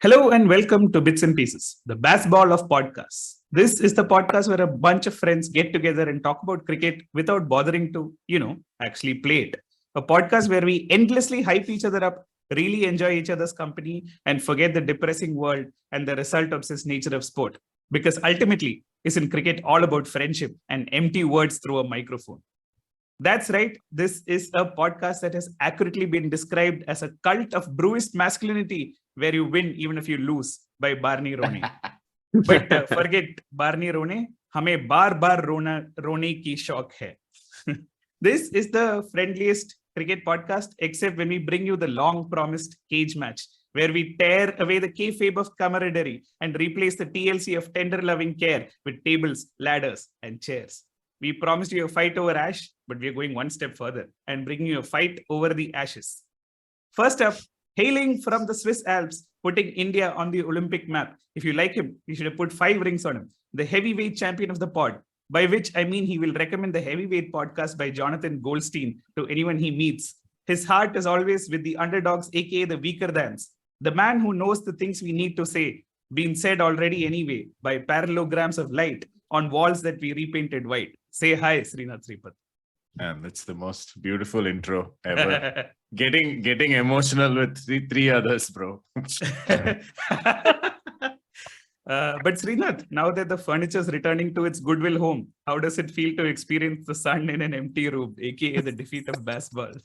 Hello and welcome to Bits and Pieces, the BazBall of podcasts. This is the podcast where a bunch of friends get together and talk about cricket without bothering to, actually play it. A podcast where we endlessly hype each other up, really enjoy each other's company, and forget the depressing world and the result obsessed nature of sport. Because ultimately, isn't cricket all about friendship and empty words through a microphone? That's right. This is a podcast that has accurately been described as a cult of brewist masculinity where you win even if you lose by Barney Roney. But forget Barney Roney. हमें बार बार रोने की शौक है. This is the friendliest cricket podcast, except when we bring you the long-promised cage match, where we tear away the kayfabe of camaraderie and replace the TLC of tender loving care with tables, ladders, and chairs. We promised you a fight over Ash, but we are going one step further and bringing you a fight over the Ashes. First up, hailing from the Swiss Alps, putting India on the Olympic map. If you like him, you should have put 5 rings on him. The heavyweight champion of the pod, by which I mean he will recommend the heavyweight podcast by Jonathan Goldstein to anyone he meets. His heart is always with the underdogs, aka the weaker thans. The man who knows the things we need to say, being said already anyway, by parallelograms of light on walls that we repainted white. Say hi, Srinath Sripath. And that's the most beautiful intro ever. getting emotional with three others, bro. But Srinath, now that the furniture is returning to its goodwill home, how does it feel to experience the sun in an empty room, aka the defeat of BazBall?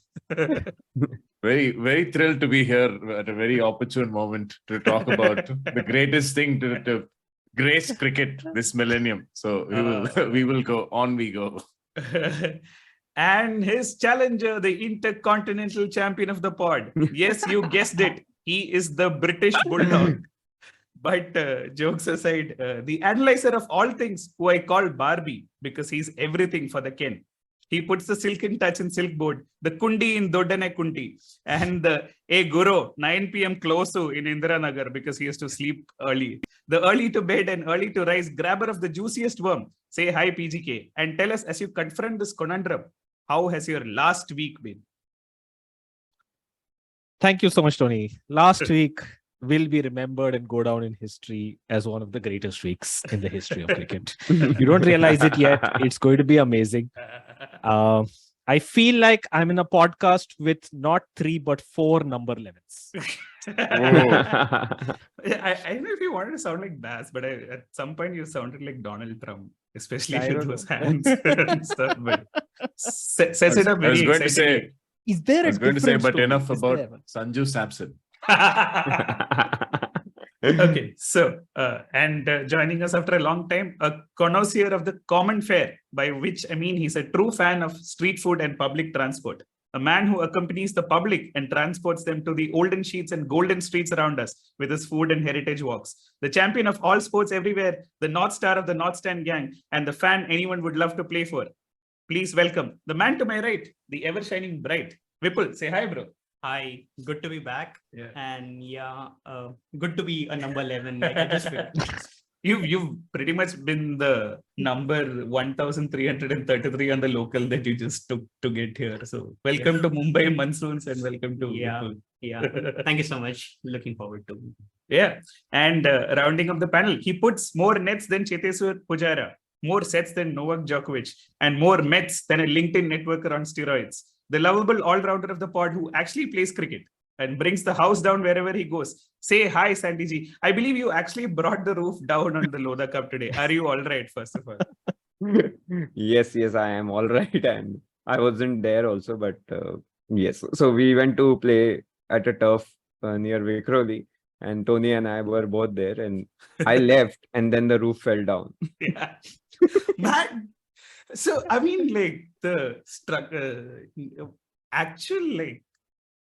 Very, very thrilled to be here at a very opportune moment to talk about the greatest thing to grace cricket this millennium. So we will go on. We go. And his challenger, the intercontinental champion of the pod. Yes, you guessed it. He is the British Bulldog. But jokes aside, the analyzer of all things, who I call Barbie, because he's everything for the Ken. He puts the silken touch in silk board, the kundi in Dodane kundi, and the Guru, 9 p.m. closu in Indiranagar because he has to sleep early. The early to bed and early to rise grabber of the juiciest worm. Say hi, PGK, and tell us as you confront this conundrum, how has your last week been? Thank you so much, Tony. Last week will be remembered and go down in history as one of the greatest weeks in the history of cricket. You don't realize it yet. It's going to be amazing. I feel like I'm in a podcast with not 3 but 4 number 11s. I don't know if you wanted to sound like Baz, but at some point you sounded like Donald Trump, especially with those hands and stuff. But sets it up very excitingly. Is there I was going to say, but enough about Sanju Samson. Okay, so joining us after a long time, a connoisseur of the common fare, by which I mean he's a true fan of street food and public transport. A man who accompanies the public and transports them to the olden sheets and golden streets around us with his food and heritage walks. The champion of all sports everywhere, the North Star of the North Stand gang, and the fan anyone would love to play for. Please welcome the man to my right, the ever-shining bright. Vipul, say hi, bro. Hi, good to be back. Yeah. And good to be a number 11. Like I just feel. You've pretty much been the number 1,333 on the local that you just took to get here. So welcome to Mumbai Monsoons and welcome to Vipul. Yeah. Thank you so much. Looking forward to. Yeah. And rounding up the panel, he puts more nets than Cheteshwar Pujara, more sets than Novak Djokovic, and more Mets than a LinkedIn networker on steroids. The lovable all-rounder of the pod who actually plays cricket and brings the house down wherever he goes. Say hi, Sandy G. I believe you actually brought the roof down on the Lodha Cup today. Are you all right, first of all? Yes, I am all right. And I wasn't there also, but yes. So we went to play at a turf near Vikhroli, and Tony and I were both there, and I left, and then the roof fell down. Yeah. Man. So, I mean, like the actual, like,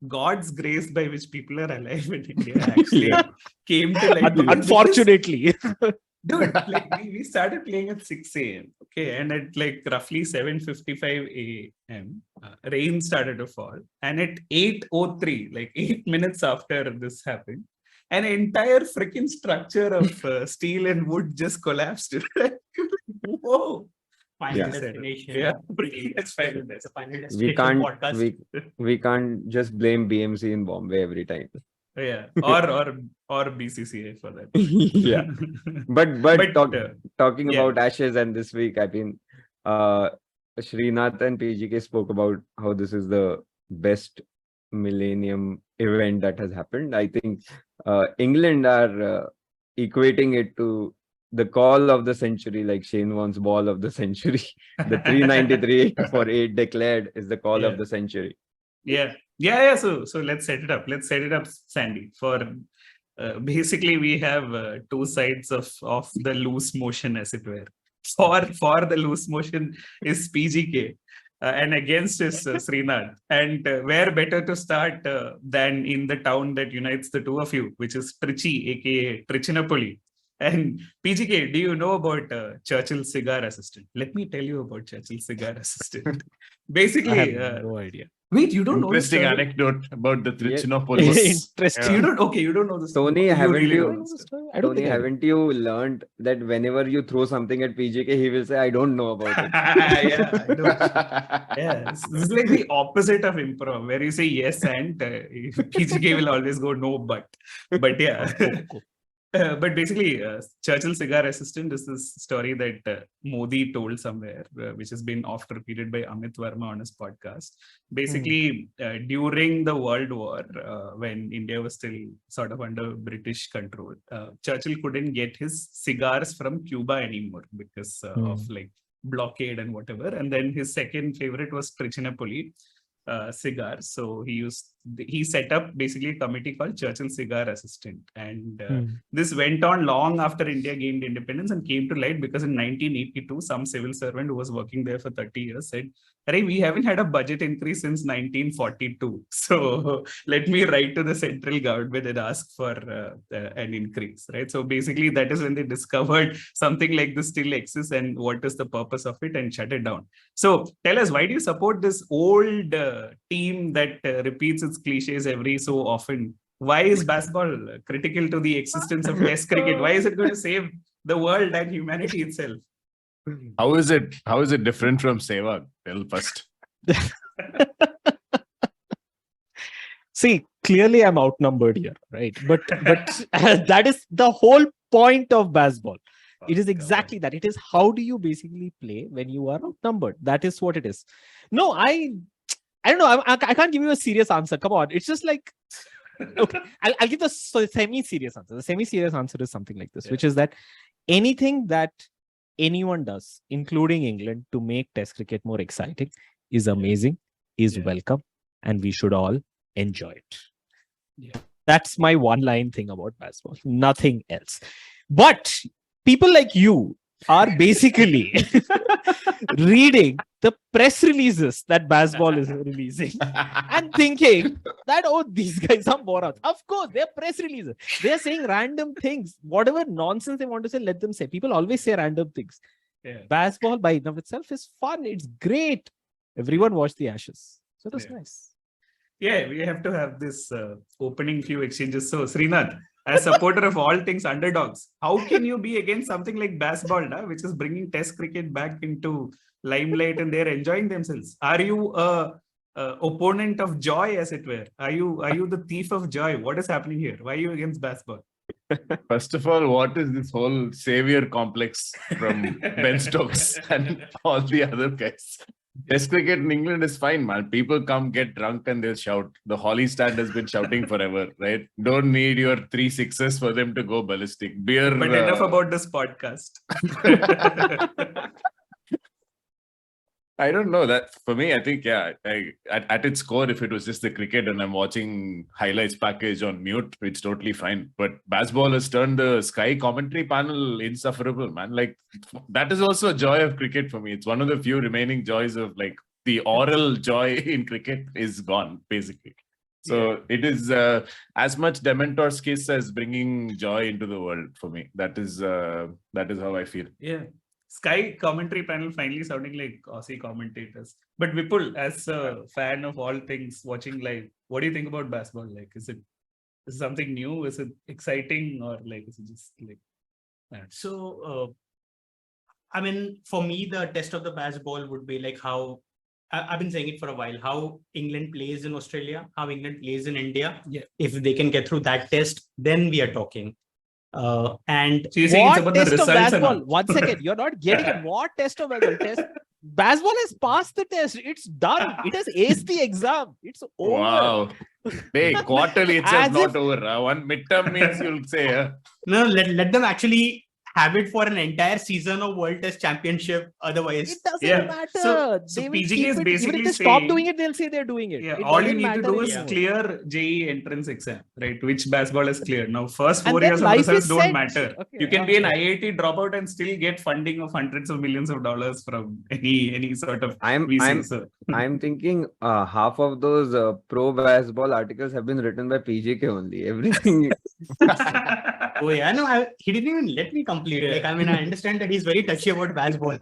God's grace by which people are alive in India actually came to like. Unfortunately. Dude, like we started playing at 6 a.m. Okay. And at like roughly 7:55 a.m., rain started to fall. And at 8:03, like 8 minutes after this happened, an entire freaking structure of steel and wood just collapsed. Whoa. Final destination. Yeah, it's final destination. We can't just blame BMC in Bombay every time. Yeah, or BCCI for that. Yeah. But talking yeah. about Ashes and this week, I mean, Srinath and PGK spoke about how this is the best millennium event that has happened. I think England are equating it to the call of the century, like Shane Warne's ball of the century. The 393 for 8 declared is the call Yeah. of the century. Yeah. So let's set it up. Sandy. For basically, we have two sides of the loose motion, as it were. For the loose motion is PGK, and against is Srinath. And where better to start than in the town that unites the two of you, which is Trichy, aka Trichinapoli. And PGK, do you know about Churchill's cigar assistant? Let me tell you about Churchill's cigar assistant. I Basically, have no idea. wait, you don't know this Interesting story? anecdote about the Yes. Trichinopolis. Interesting. You don't. Okay, you don't know this. Tony, You haven't really you- don't know this story. I don't Tony, think I do. haven't you learned that whenever you throw something at PJK, he will say, I don't know about it. Yeah, I don't. Yeah, this is like the opposite of improv, where you say yes and PGK will always go no, but yeah. Cool. But basically, Churchill cigar assistant is this story that Modi told somewhere, which has been oft repeated by Amit Verma on his podcast. Basically, during the World War, when India was still sort of under British control, Churchill couldn't get his cigars from Cuba anymore because of like blockade and whatever. And then his second favorite was Trichinapoli cigars. So he set up basically a committee called Churchill Cigar Assistant, and this went on long after India gained independence and came to light because in 1982 some civil servant who was working there for 30 years said, "Arey, we haven't had a budget increase since 1942, so let me write to the central government and ask for an increase," right? So basically that is when they discovered something like this still exists and what is the purpose of it, and shut it down. So tell us, why do you support this old team that repeats its cliches every so often? Why is BazBall critical to the existence of Test cricket? Why is it going to save the world and humanity itself? How is it different from Sehwag? Tell first. See, clearly I'm outnumbered here, right? But that is the whole point of BazBall. It is exactly that. It is how do you basically play when you are outnumbered? That is what it is. No, I don't know. I can't give you a serious answer. Come on. It's just like, okay, I'll give the semi-serious answer. The semi-serious answer is something like this, which is that anything that anyone does, including England, to make Test cricket more exciting is amazing, is welcome, and we should all enjoy it. Yeah. That's my one-line thing about BazBall. Nothing else. But people like you are basically reading the press releases that BazBall is releasing and thinking that, oh, these guys are morons. Of course, they're press releases. They're saying random things. Whatever nonsense they want to say, let them say. People always say random things. Yeah. BazBall by and of itself is fun. It's great. Everyone watched the Ashes. So that's nice. Yeah, we have to have this opening few exchanges. So, Srinath, as supporter of all things underdogs, how can you be against something like BazBall, which is bringing Test cricket back into limelight and they're enjoying themselves? Are you a opponent of joy, as it were? Are you the thief of joy? What is happening here? Why are you against BazBall? First of all, what is this whole savior complex from Ben Stokes and all the other guys? Test cricket in England is fine, man. People come, get drunk, and they'll shout. The Holly stand has been shouting forever, right? Don't need your 3 6s for them to go ballistic. Beer. But enough about this podcast. I don't know that for me. I think, at its core, if it was just the cricket and I'm watching highlights package on mute, it's totally fine. But BazBall has turned the Sky commentary panel insufferable, man. Like, that is also a joy of cricket for me. It's one of the few remaining joys of like the oral joy in cricket is gone, basically. So it is as much Dementor's kiss as bringing joy into the world for me. That is how I feel. Yeah. Sky commentary panel finally sounding like Aussie commentators. But Vipul, as a fan of all things watching live, what do you think about BazBall? Like, is it something new? Is it exciting, or like is it just like? So, I mean, for me, the test of the BazBall would be like how I've been saying it for a while, how England plays in Australia, how England plays in India. Yeah. If they can get through that test, then we are talking. And So you're saying it's What about the test of results and all. BazBall? 1 second, you're not getting it. What test of BazBall? BazBall has passed the test. It's done. It has aced the exam. It's over. Wow. Hey, quarterly itself As not if- over. One midterm means you'll say. no, let them actually have it for an entire season of World Test Championship. Otherwise, It doesn't Yeah. matter. So They will PGK keep is it. Even basically if they stop saying- doing it, they'll say they're doing it. Yeah, It all you doesn't need to matter do is anymore. clear JEE entrance exam, right? Which BazBall is clear. Now, first And 4 then years of life results is don't set. matter. Okay, You can yeah. be an IIT dropout and still get funding of hundreds of millions of dollars from any sort of VC. So, I'm thinking half of those pro BazBall articles have been written by PGK only. Everything. oh yeah, no, he didn't even let me complete. Yeah. Like, I mean, I understand that he's very touchy about BazBall.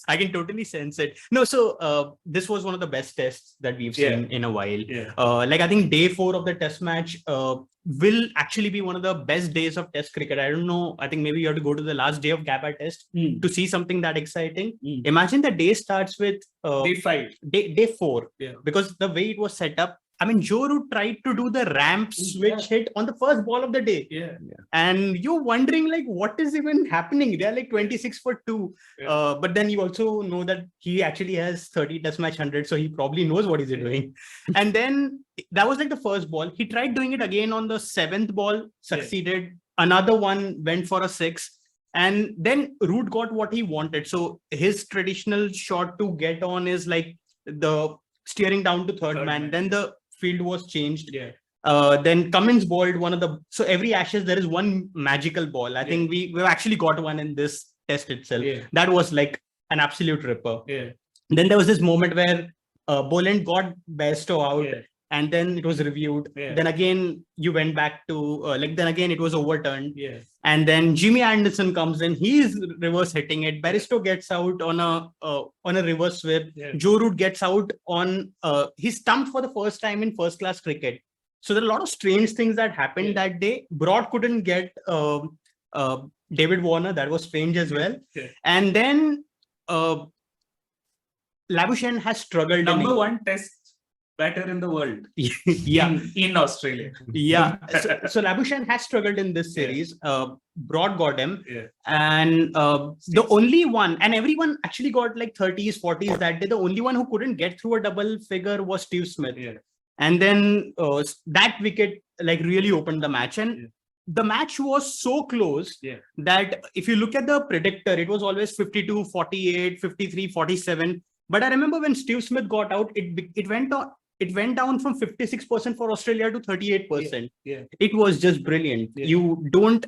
I can totally sense it. No, so this was one of the best tests that we've seen in a while. yeah. Like I think day 4 of the test match will actually be one of the best days of test cricket. I don't know. I think maybe you have to go to the last day of Gabba test to see something that exciting. Imagine the day starts with Day 5. day 4. Yeah. Because the way it was set up, I mean, Joe Root tried to do the ramp switch hit on the first ball of the day. Yeah. And you're wondering, like, what is even happening? They're like 26 for 2. Yeah. But then you also know that he actually has 30 test match 100. So he probably knows what he's doing. And then that was like the first ball. He tried doing it again on the 7th ball, succeeded. Another one went for a 6. And then Root got what he wanted. So his traditional shot to get on is like the steering down to third man. Then the field was changed. Yeah. Then Cummins bowled one of the, so every Ashes there is one magical ball. I think we've actually got one in this test itself. Yeah. That was like an absolute ripper. Yeah. Then there was this moment where Boland got Bairstow out. Yeah. And then it was reviewed. Yeah. Then again, you went back to then again it was overturned. Yeah. And then Jimmy Anderson comes in. He's reverse hitting it. Bairstow gets out on a reverse sweep. Yeah. Joe Root gets out on he's stumped for the first time in first class cricket. So there are a lot of strange things that happened that day. Broad couldn't get David Warner. That was strange as well. Yeah. And then Labuschagne has struggled. Number 1 test batter in the world. Yeah. In Australia. Yeah. So Labuschagne has struggled in this series. Broad got him. Yeah. And the only one, and everyone actually got like 30s, 40s that day. The only one who couldn't get through a double figure was Steve Smith. Yeah. And then that wicket like really opened the match. And the match was so close that if you look at the predictor, it was always 52, 48, 53, 47. But I remember when Steve Smith got out, it went on. It went down from 56% for Australia to 38%. Yeah. It was just brilliant. Yeah. You don't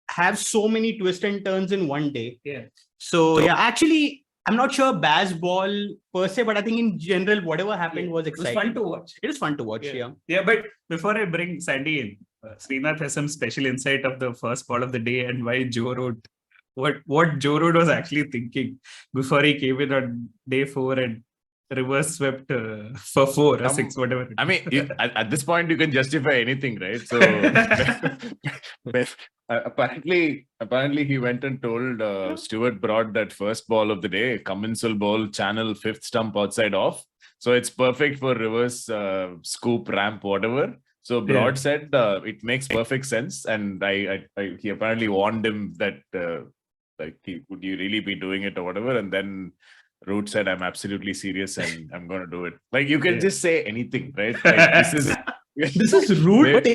have so many twists and turns in one day. Yeah. So yeah, actually, I'm not sure BazBall per se, but I think in general, whatever happened was It was exciting. fun to watch. It is fun to watch. Yeah. Yeah, but before I bring Sandy in, Srinath has some special insight of the first ball of the day and why Joe Root, what Joe Root was actually thinking before he came in on day 4 and reverse swept for 4 or 6, whatever. I mean, at this point, you can justify anything, right? So apparently he went and told Stuart Broad that first ball of the day, Cummins will bowl channel 5th stump outside off. So it's perfect for reverse scoop, ramp, whatever. So Broad said it makes perfect sense. And he apparently warned him that would you really be doing it or whatever? And then Root said, I'm absolutely serious and I'm going to do it. Like you can just say anything, right? Like, This is Root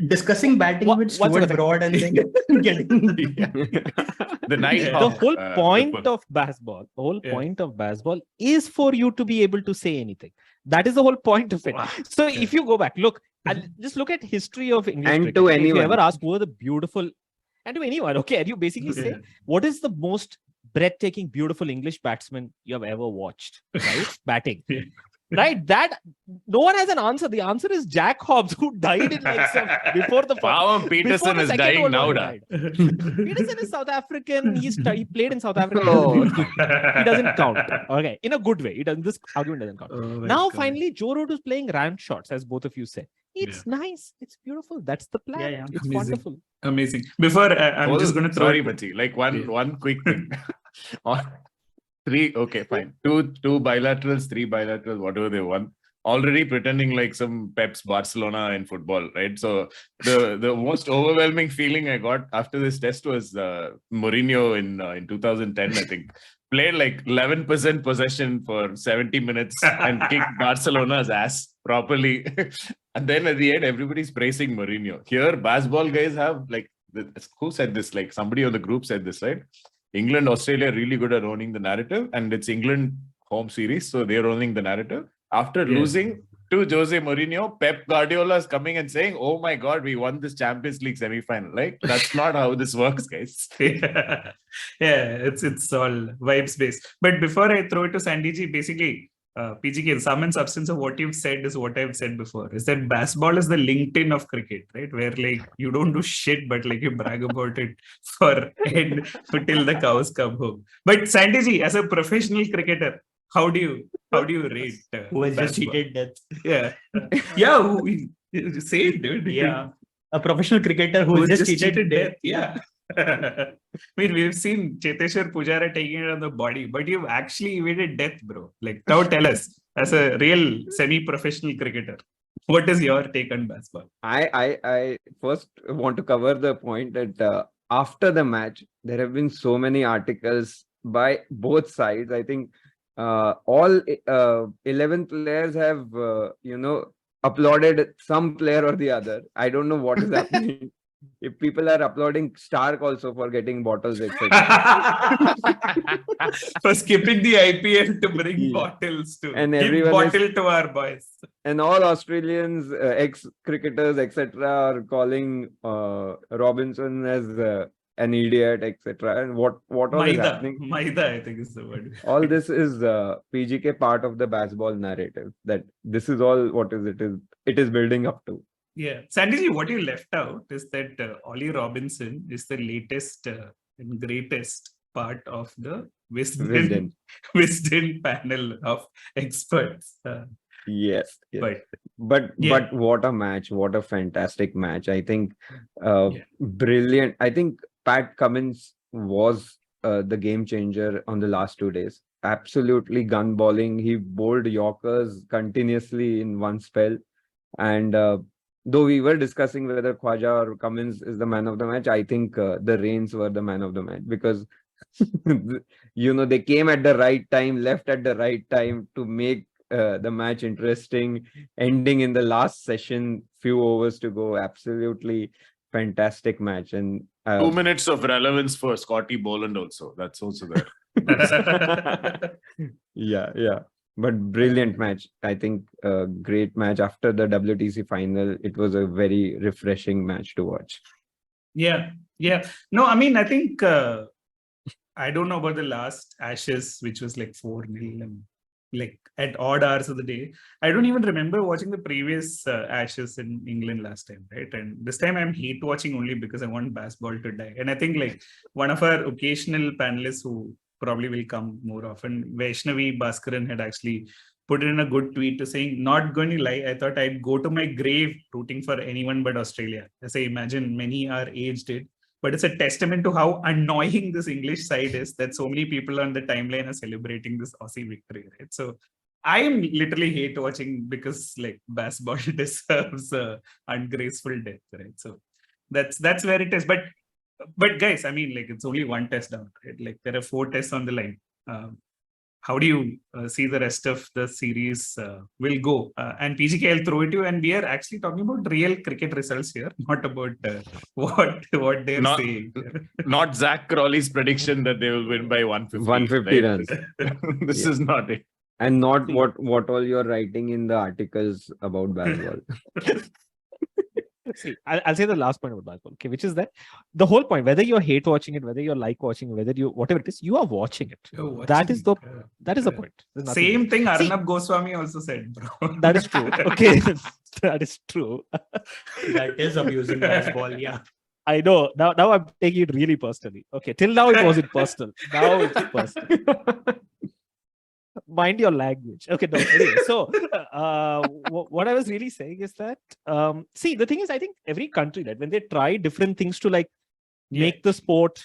discussing batting with Stuart Broad and then getting the night. The whole point of BazBall, is for you to be able to say anything. That is the whole point of it. Wow. So if you go back, look, just look at history of English And cricket. to If anyone. you ever ask who are the beautiful, and to anyone, okay, and you basically say, what is the most breathtaking, beautiful English batsman you have ever watched, right? Batting. Right? That no one has an answer. The answer is Jack Hobbs, who died in like before the Pavam Peterson is dying now. Peterson is South African. He played in South Africa. He doesn't count. Okay, in a good way. This argument doesn't count. Now, finally, Joe Root is playing ramp shots, as both of you said. It's nice. It's beautiful. That's the plan. Yeah. It's Amazing. wonderful. Amazing. Before I'm just going to throw Sorry, Bati. Like one quick thing. Three, okay, fine. Two bilaterals, three bilaterals, whatever they won. Already pretending like some Pep's Barcelona in football, right? So the most overwhelming feeling I got after this test was Mourinho in 2010, I think. Played like 11% possession for 70 minutes and kicked Barcelona's ass properly. And then at the end, everybody's praising Mourinho. Here, BazBall guys have like, who said this? Like somebody on the group said this, right? England, Australia really good at owning the narrative, and it's England home series, so they're owning the narrative. After losing to Jose Mourinho, Pep Guardiola is coming and saying, "Oh my God, we won this Champions League semi-final." Like that's not how this works, guys. Yeah, it's all vibes based. But before I throw it to Sandy G, basically, PGK, the sum and substance of what you've said is what I've said before. Is that BazBall is the LinkedIn of cricket, right? Where like you don't do shit, but like you brag about it for till the cows come home. But Sandy G, as a professional cricketer, how do you rate? Who has just BazBall? cheated death? Yeah, yeah. Say it, dude. Yeah. A professional cricketer who has just cheated death. Yeah. I mean, we've seen Cheteshwar Pujara taking it on the body, but you've actually evaded death, bro. Like, now tell us, as a real semi-professional cricketer, what is your take on BazBall? I first want to cover the point that after the match, there have been so many articles by both sides. I think all 11 players have, applauded some player or the other. I don't know what is happening. If people are applauding Stark also for getting bottles, etc. For skipping the IPL to bring Yeah. bottles to And give everyone bottle to our boys. And all Australians, ex-cricketers, etc., are calling Robinson as an idiot, etc. And what all is happening? Maida, I think is the word. All this is PGK part of the BazBall narrative. That this is all what is it is building up to. Yeah, Sandy, what you left out is that Ollie Robinson is the latest and greatest part of the Wisden panel of experts. Yes. But what a match! What a fantastic match! I think brilliant. I think Pat Cummins was the game changer on the last 2 days. Absolutely gun balling. He bowled Yorkers continuously in one spell, and though we were discussing whether Khwaja or Cummins is the man of the match, I think the Rains were the man of the match because they came at the right time, left at the right time to make the match interesting, ending in the last session, few overs to go. Absolutely fantastic match. And 2 minutes of relevance for Scotty Boland also. That's also there. Yeah. But brilliant match. I think a great match after the WTC final. It was a very refreshing match to watch. Yeah. No, I mean, I think I don't know about the last Ashes, which was like 4-0 and like at odd hours of the day. I don't even remember watching the previous Ashes in England last time, right? And this time I'm hate watching only because I want BazBall to die. And I think like one of our occasional panelists who probably will come more often, Vaishnavi Bhaskaran, had actually put in a good tweet to saying, not going to lie, I thought I'd go to my grave rooting for anyone but Australia. As I imagine many our age did. But it's a testament to how annoying this English side is that so many people on the timeline are celebrating this Aussie victory, right? So I am literally hate watching because like BazBall deserves ungraceful death, right? So that's where it is. But guys, I mean, like it's only one test down, right? Like there are 4 tests on the line. How do you see the rest of the series will go? And PGK, I'll throw it to you. And we are actually talking about real cricket results here, not about what they're saying. Not Zach Crawley's prediction that they will win by 150. 150 runs. This is not it. And not what all you're writing in the articles about BazBall. See, I'll say the last point about BazBall, okay, which is that the whole point, whether you hate watching it, whether you like watching it, whether you whatever it is, you are watching it. That is the point. Same thing Arnab Goswami also said, bro. That is true. Okay, that is true. That is abusing BazBall, yeah. I know. Now I'm taking it really personally. Okay, till now it wasn't personal. Now it's personal. Mind your language. Okay, no. Anyway, so what I was really saying is that see, the thing is, I think every country, that when they try different things to like make the sport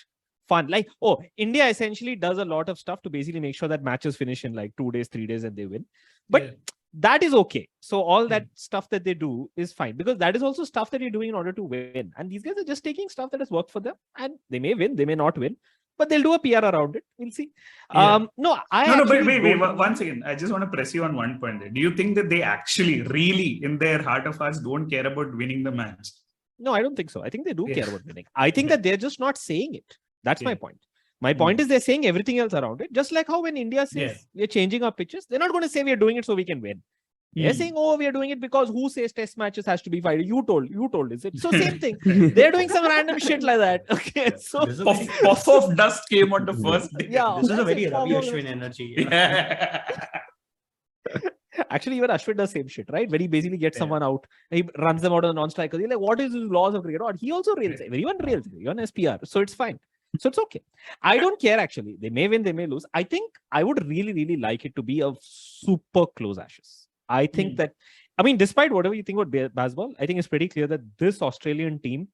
fun. Like, oh, India essentially does a lot of stuff to basically make sure that matches finish in like 2 days, 3 days, and they win. But that is okay. So all that stuff that they do is fine, because that is also stuff that you're doing in order to win. And these guys are just taking stuff that has worked for them, and they may win, they may not win, but they'll do a PR around it. We'll see. Yeah. No, but wait, once again, I just want to press you on one point there. Do you think that they actually, really, in their heart of hearts, don't care about winning the match? No, I don't think so. I think they do care about winning. I think that they're just not saying it. That's my point. My point is they're saying everything else around it. Just like how when India says we're changing our pitches, they're not going to say we're doing it so we can win. They're saying, oh, we are doing it because who says test matches has to be 5 days? You told, is it? So same thing. They're doing some random shit like that. Okay. So puff of dust came on the first day. Yeah, this is a very Ravi Ashwin energy. Actually, even Ashwin does same shit, right? When he basically gets someone out, he runs them out of the non-strikers. He's like, what is his laws of cricket? Or he also rails. Everyone rails. Everyone SPR. So it's fine. So it's okay. I don't care, actually. They may win, they may lose. I think I would really, really like it to be a super close Ashes. I think that, I mean, despite whatever you think about BazBall, I think it's pretty clear that this Australian team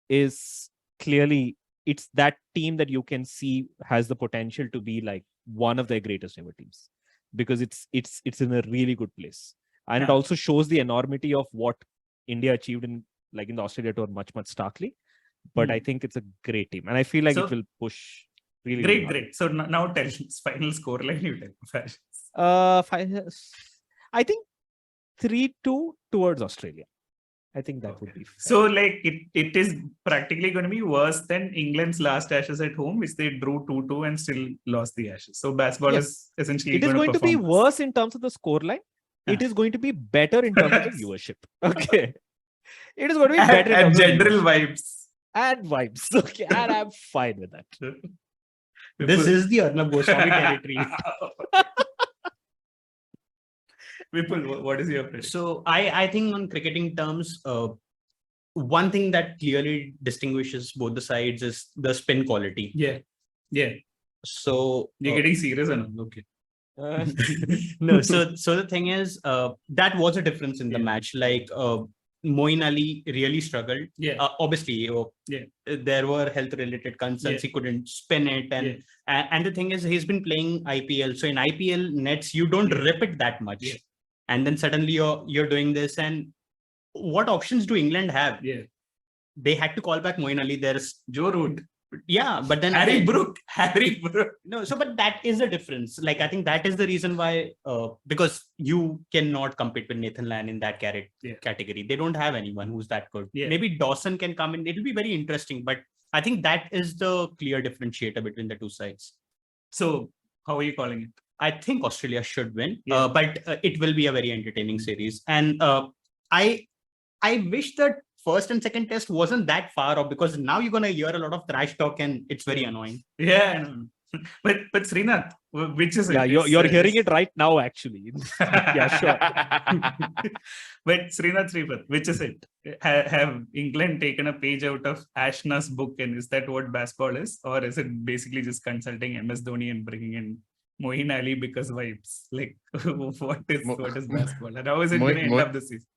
is clearly, it's that team that you can see has the potential to be like one of their greatest ever teams, because it's in a really good place. And it also shows the enormity of what India achieved in the Australia tour much starkly. But I think it's a great team, and I feel like it will push really. Great. So now tell us final scoreline. You tell. I think 3-2 towards Australia. I think that would be fair. So like it is practically going to be worse than England's last Ashes at home, which they drew 2-2 and still lost the Ashes. So BazBall is essentially it is going to be worse in terms of the scoreline. It is going to be better in terms of the viewership. Okay. It is going to be better and general vibes. And vibes. Okay. And I'm fine with that. This is the Arnab Goswami territory. Vipul, what is your prediction? So I think on cricketing terms, one thing that clearly distinguishes both the sides is the spin quality. Yeah. So you're getting serious or not? Okay. No, so the thing is, that was a difference in the match. Like Moeen Ali really struggled. Obviously, there were health-related concerns. He couldn't spin it, and the thing is, he's been playing IPL. So in IPL nets, you don't rip it that much, and then suddenly you're doing this. And what options do England have? They had to call back Moeen Ali. There's Joe Root. Yeah, but then Harry Brook. No, so but that is the difference. Like I think that is the reason why, because you cannot compete with Nathan Lyon in that category. They don't have anyone who's that good. Maybe Dawson can come in. It'll be very interesting, but I think that is the clear differentiator between the two sides. So how are you calling it? I think Australia should win, but it will be a very entertaining series. And I wish that first and second test wasn't that far off, because now you're going to hear a lot of trash talk and it's very annoying. Yeah. But Srinath, which is it? Yeah, you're hearing it right now, actually. Yeah, sure. But Srinath, which is it? Have England taken a page out of Ashna's book, and is that what BazBall is? Or is it basically just consulting MS Dhoni and bringing in Moeen Ali because vibes? Like, what is BazBall? And how is it going to end up this season?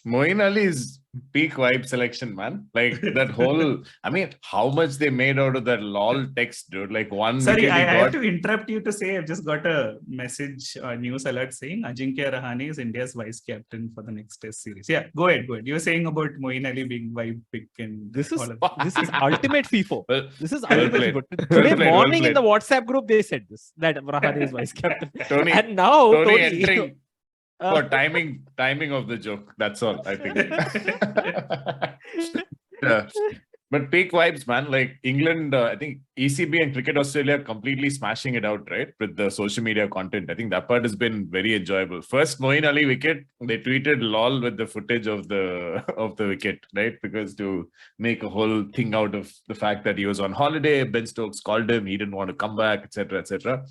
Moeen Ali's peak vibe selection, man. Like that whole, I mean, how much they made out of that lol text, dude. Like one. Sorry, I have to interrupt you to say I've just got a message, news alert saying Ajinkya Rahane is India's vice captain for the next test series. Yeah, go ahead. You were saying about Moeen Ali being vibe pick and this is ultimate FIFO. This is ultimate FIFO. Today morning in the WhatsApp group they said this, that Rahane is vice captain. And now Tony entering for timing of the joke. That's all, I think. But peak vibes, man. Like England, I think ECB and Cricket Australia are completely smashing it out, right? With the social media content. I think that part has been very enjoyable. First Moeen Ali wicket, they tweeted lol with the footage of the wicket, right? Because to make a whole thing out of the fact that he was on holiday, Ben Stokes called him, he didn't want to come back, etc., etc.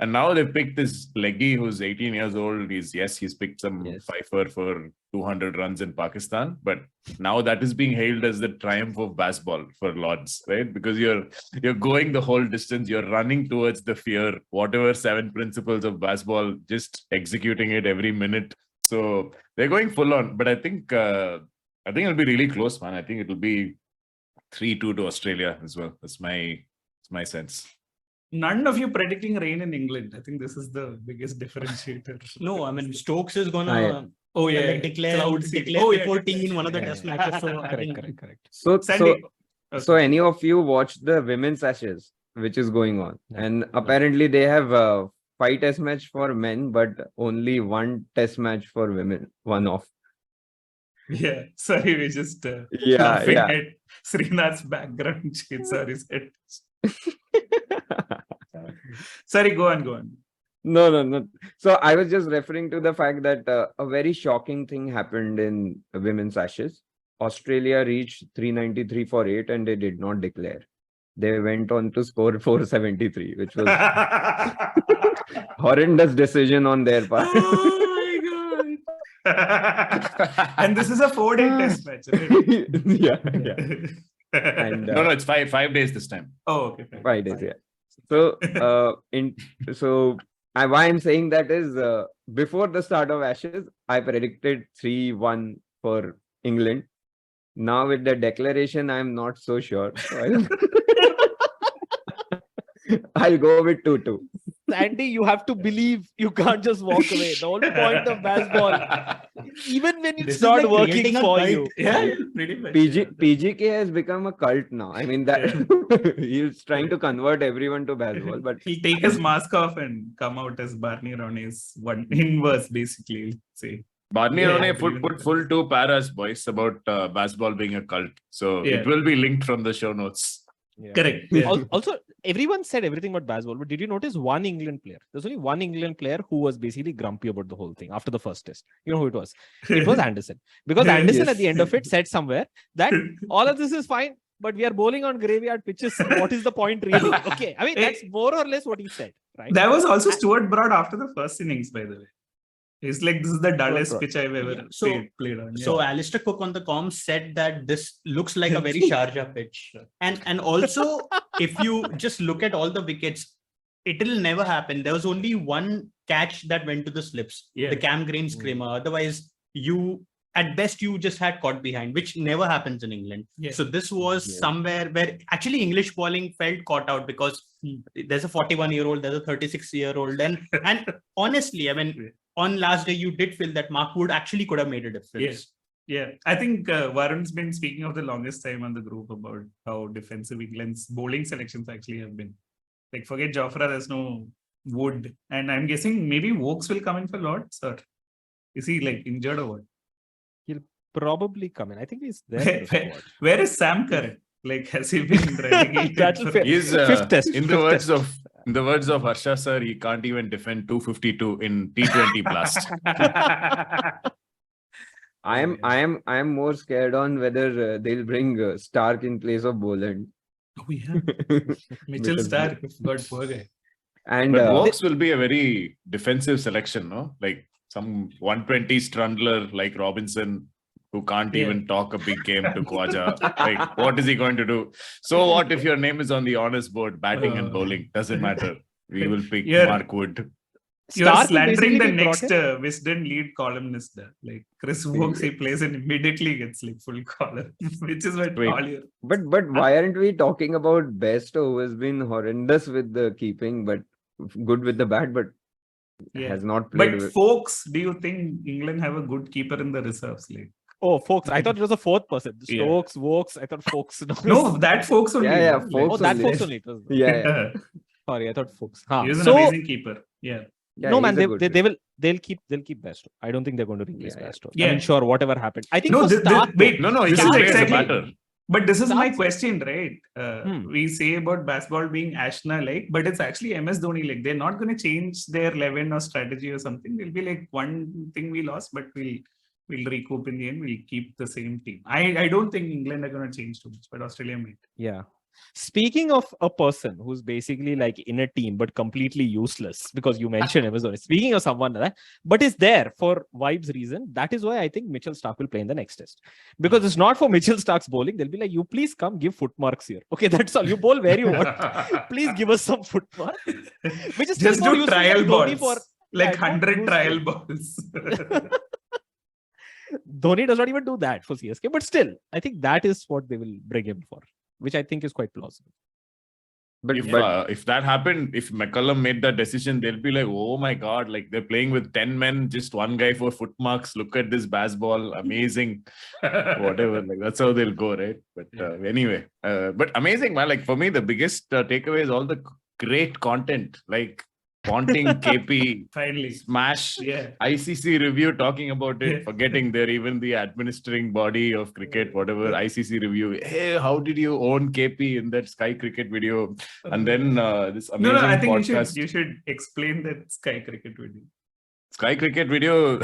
And now they picked this leggy who's 18 years old. He's picked some fifer for 200 runs in Pakistan. But now that is being hailed as the triumph of BazBall for Lords, right? Because you're going the whole distance. You're running towards the fear, whatever 7 principles of BazBall, just executing it every minute. So they're going full on. But I think it'll be really close, man. I think it'll be 3-2 to Australia as well. That's my sense. None of you predicting rain in England. I think this is the biggest differentiator. No, I mean Stokes is gonna yeah. like declare before tea in one of the test matches. So I think Correct. So Sandy. so any of you watched the women's Ashes, which is going on, No. and apparently they have 5 test match for men, but only 1 test match for women. One off. Yeah, sorry, we just Yeah, laughing yeah. at Srinath's background. Sorry, said. Sorry, go on. No. So I was just referring to the fact that a very shocking thing happened in women's Ashes. Australia reached 393 for 8 and they did not declare. They went on to score 473, which was horrendous decision on their part. Oh my god! And this is a 4-day test match, right? yeah. And No, it's 5 days this time. Oh, okay. 5 days, yeah. So why I'm saying that is before the start of Ashes, I predicted 3-1 for England. Now with the declaration, I'm not so sure. So I'll go with 2-2. Sandy, you have to believe. You can't just walk away. The whole point of BazBall, even when This it's is not like working creating a for cult. you. Yeah, pretty much. PGK has become a cult now. I mean that he's trying to convert everyone to BazBall, but He'll take his mask off and come out as Barney Ronay's one inverse, basically. Say. Barney Yeah, Ronay pretty put much. full 2 paras, boys, about BazBall being a cult. So Yeah. it will be linked from the show notes. Yeah. Correct. Yeah. Also, everyone said everything about BazBall, but did you notice one England player? There's only one England player who was basically grumpy about the whole thing after the first test. You know who it was? It was Anderson. Because Anderson at the end of it said somewhere that all of this is fine, but we are bowling on graveyard pitches. What is the point really? Okay. I mean, that's more or less what he said, right? That was also Stuart Broad after the first innings, by the way. He's like, this is the dullest Broad. pitch I've ever Yeah. So- played on. Yeah. So Alistair Cook on the comms said that this looks like a very Sharjah pitch. And also, if you just look at all the wickets, it'll never happen. There was only one catch that went to the slips, Yeah. the Cam Green screamer. Otherwise, at best, you just had caught behind, which never happens in England. Yeah. So this was somewhere where actually English bowling felt caught out because there's a 41-year-old, there's a 36-year-old. And honestly, I mean, on last day, you did feel that Mark Wood actually could have made a difference. Yes. Yeah, I think Varun's been speaking of the longest time on the group about how defensive England's bowling selections actually have been. Like, forget Jofra, there's no Wood. And I'm guessing maybe Wokes will come in for Lords, or is he like injured or what? He'll probably come in. I think he's there. in the squad. Where is Sam Curran? Like, has he been relegated? That's fair. He's Fifth test. in the words of Harsha sir, he can't even defend 252 in T20 blast. I am more scared on whether they'll bring Stark in place of Boland. Oh, yeah. Mitchell Because- Stark, God, poor guy. And But Wokes will be a very defensive selection, no? Like some 120 Strundler like Robinson, who can't Yeah. even talk a big game to Khwaja. Like, what is he going to do? So what if your name is on the honors board, batting and bowling? Doesn't matter. We will pick Yeah. Mark Wood. You're Stark will slandering the basically be next brought in. Wisden lead columnist there. Like Chris Wokes, he plays and immediately gets like full collar, which is what Wait. all your but why aren't we talking about Bairstow, who has been horrendous with the keeping, but good with the bat, but yeah. has not played But with. folks, do you think England have a good keeper in the reserves? Like, Oh, folks. I thought it was a fourth person. Yeah. Stokes, Wokes. I thought folks. no, that folks only. Yeah, no? folks Oh, that only. folks only. It was, Yeah. sorry, I thought folks. Huh. He was an So, amazing keeper. Yeah. Yeah, no, man, he's a good player. they'll keep Bairstow. I don't think they're going to replace Yeah, yeah. Bairstow. Yeah. I mean, sure, whatever happened. I think No, for Stark, wait. No, he This can is play as a exactly- batter. But this is my Stark- question, right? We say about BazBall being Ashna like, but it's actually MS Dhoni like. They're not going to change their 11 or strategy or something. It'll be like one thing we lost, but we'll recoup in the end. We'll keep the same team. I don't think England are going to change too much, but Australia might. yeah. Speaking of a person who's basically like in a team but completely useless, because you mentioned Amazon. Speaking of someone like that, but is there for vibes reason. That is why I think Mitchell Stark will play in the next test. Because it's not for Mitchell Stark's bowling. They'll be like, you please come give foot marks here. Okay, that's all. You bowl where you want. Please give us some foot marks. Which is still Just more do useful than trial Dhoni balls. for Like yeah, not 100 useful. trial balls. Dhoni does not even do that for CSK, but still, I think that is what they will bring him for. which I think is quite plausible. But if that happened, if McCullum made that decision, they'll be like, oh my God, like they're playing with 10 men, just one guy for foot marks. Look at this BazBall, amazing. Whatever, like that's how they'll go, right? But anyway, but amazing, man. Like for me, the biggest takeaway is all the great content, like Ponting, KP, Finally. Smash, Yeah. ICC review talking about it, Yeah. forgetting they're even the administering body of cricket, whatever. ICC review. Hey, how did you own KP in that Sky Cricket video? And then this amazing I think podcast. you should explain that Sky Cricket video. Sky Cricket video,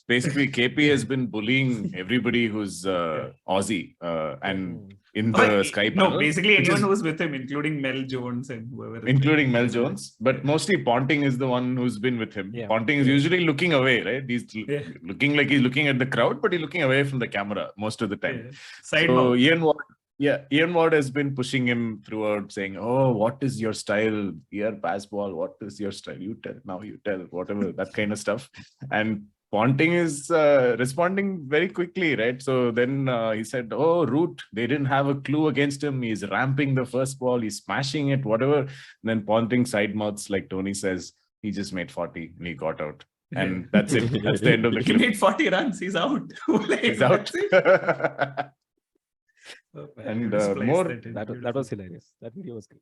basically KP has been bullying everybody who's Aussie and in the Sky panel. No, basically anyone who's with him, including Mel Jones and whoever. Including Mel Jones. But mostly Ponting is the one who's been with him. Yeah. Ponting is usually looking away, right? He's looking like he's looking at the crowd, but he's looking away from the camera most of the time. Side So mouth. Ian Ward has been pushing him throughout, saying, "Oh, what is your style? Here, BazBall, what is your style? You tell, now you tell, whatever," that kind of stuff. And Ponting is responding very quickly, right? So then he said, "Oh, Root, they didn't have a clue against him. He's ramping the first ball, he's smashing it, whatever." And then Ponting side mouths, like Tony says, he just made 40 and he got out. And that's it. That's the end of the He clip. made 40 runs. He's out. Like, He's out. And more That was hilarious. That video was great.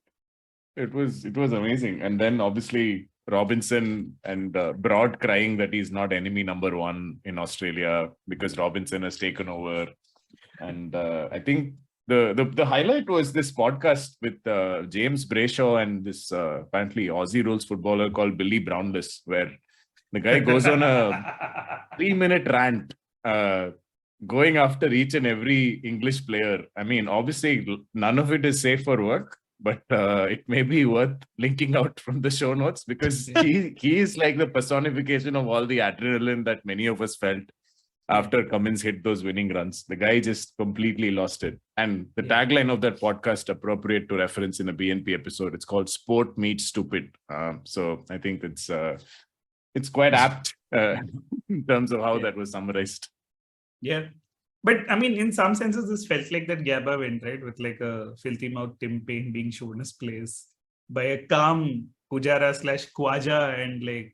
It was amazing. And then obviously Robinson and Broad crying that he's not enemy number one in Australia because Robinson has taken over. And I think the highlight was this podcast with James Brayshaw and this apparently Aussie rules footballer called Billy Brownless, where the guy goes on a 3-minute rant going after each and every English player. I mean, obviously none of it is safe for work, but it may be worth linking out from the show notes because he is like the personification of all the adrenaline that many of us felt after Cummins hit those winning runs. The guy just completely lost it. And the tagline of that podcast, appropriate to reference in a BNP episode, it's called Sport Meets Stupid. So I think it's quite apt in terms of how that was summarized. Yeah. But I mean, in some senses, this felt like that Gabba went, right? With like a filthy mouth Tim Payne being shown as plays by a calm Pujara / Khwaja and like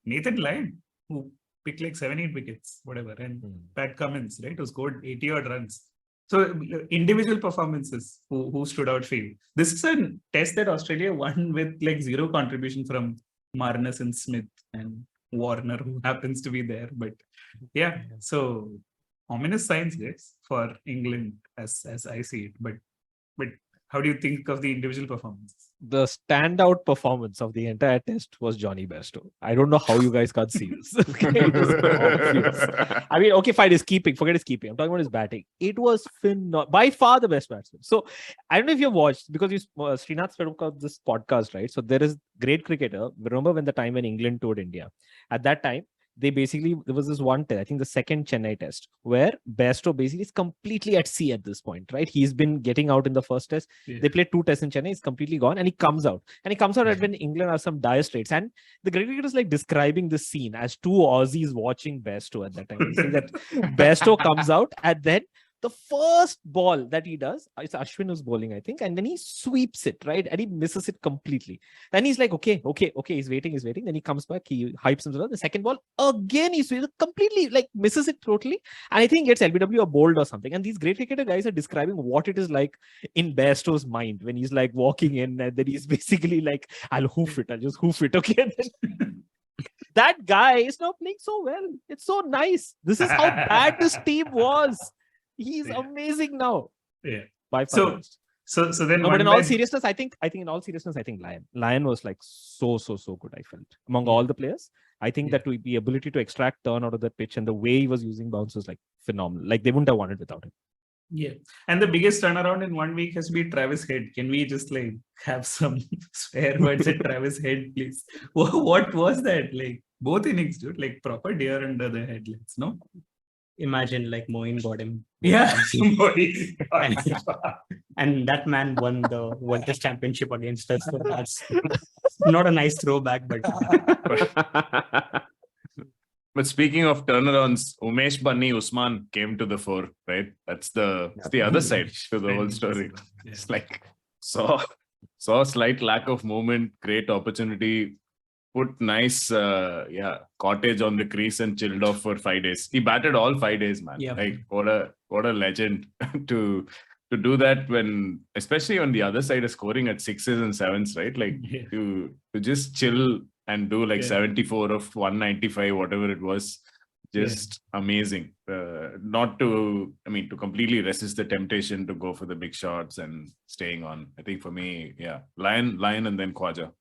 Nathan Lyon, who picked like 7-8 wickets, whatever. And Pat Cummins, right? Who scored 80 odd runs. So individual performances who stood out for you. This is a test that Australia won with like zero contribution from Marnus and Smith and Warner, who happens to be there. But yeah, so ominous signs, guys, for England as I see it. But how do you think of the individual performances? The standout performance of the entire test was Johnny Bairstow. I don't know how you guys can't see this. Okay, it was obvious. I mean, okay, fine, his keeping. Forget his keeping. I'm talking about his batting. It was by far the best batsman. So I don't know if you've watched, because Srinath spoke about this podcast, right? So there is great cricketer. Remember when the time when England toured India? At that time, there was this one test, I think the second Chennai test, where Bairstow basically is completely at sea at this point, right? He's been getting out in the first test. Yeah. They played 2 tests in Chennai. He's completely gone, and he comes out. And he comes out when England are some dire straits. And the great cricketer is like describing this scene as 2 Aussies watching Bairstow at that time. He's saying that Bairstow comes out, and then the first ball that he does, it's Ashwin who's bowling, I think, and then he sweeps it, right? And he misses it completely. Then he's like, okay, he's waiting. Then he comes back, he hypes himself. The second ball, again, he sweeps it completely, like misses it totally. And I think gets LBW or bowled or something. And these great cricketer guys are describing what it is like in Bairstow's mind when he's like walking in, and then he's basically like, I'll just hoof it, okay? And then that guy is now playing so well. It's so nice. This is how bad this team was. He's amazing now. Yeah. By far. So then. No, but in all seriousness, I think Lyon was like so good. I felt among all the players. I think that the ability to extract turn out of the pitch and the way he was using bounce was like phenomenal. Like they wouldn't have won it without him. Yeah, and the biggest turnaround in 1 week has to be Travis Head. Can we just like have some swear words at Travis Head, please? What was that? Like both innings, dude. Like proper deer under the headlights, no? Imagine like Moeen got him. Yeah. And that man won the World Test Championship against us. So that's not a nice throwback, but But speaking of turnarounds, Umesh Bunny Usman came to the fore, right? That's the other side to the whole story. Yeah. It's like saw a slight lack of movement, great opportunity, put nice cottage on the crease and chilled off for 5 days. He batted all 5 days, man. Yeah. Like what a legend to do that, when especially on the other side is scoring at 6s and 7s, right? Like Yeah. to just chill and do like 74 of 195, whatever it was. Just amazing. Not to completely resist the temptation to go for the big shots and staying on. I think for me, Lion and then Khwaja.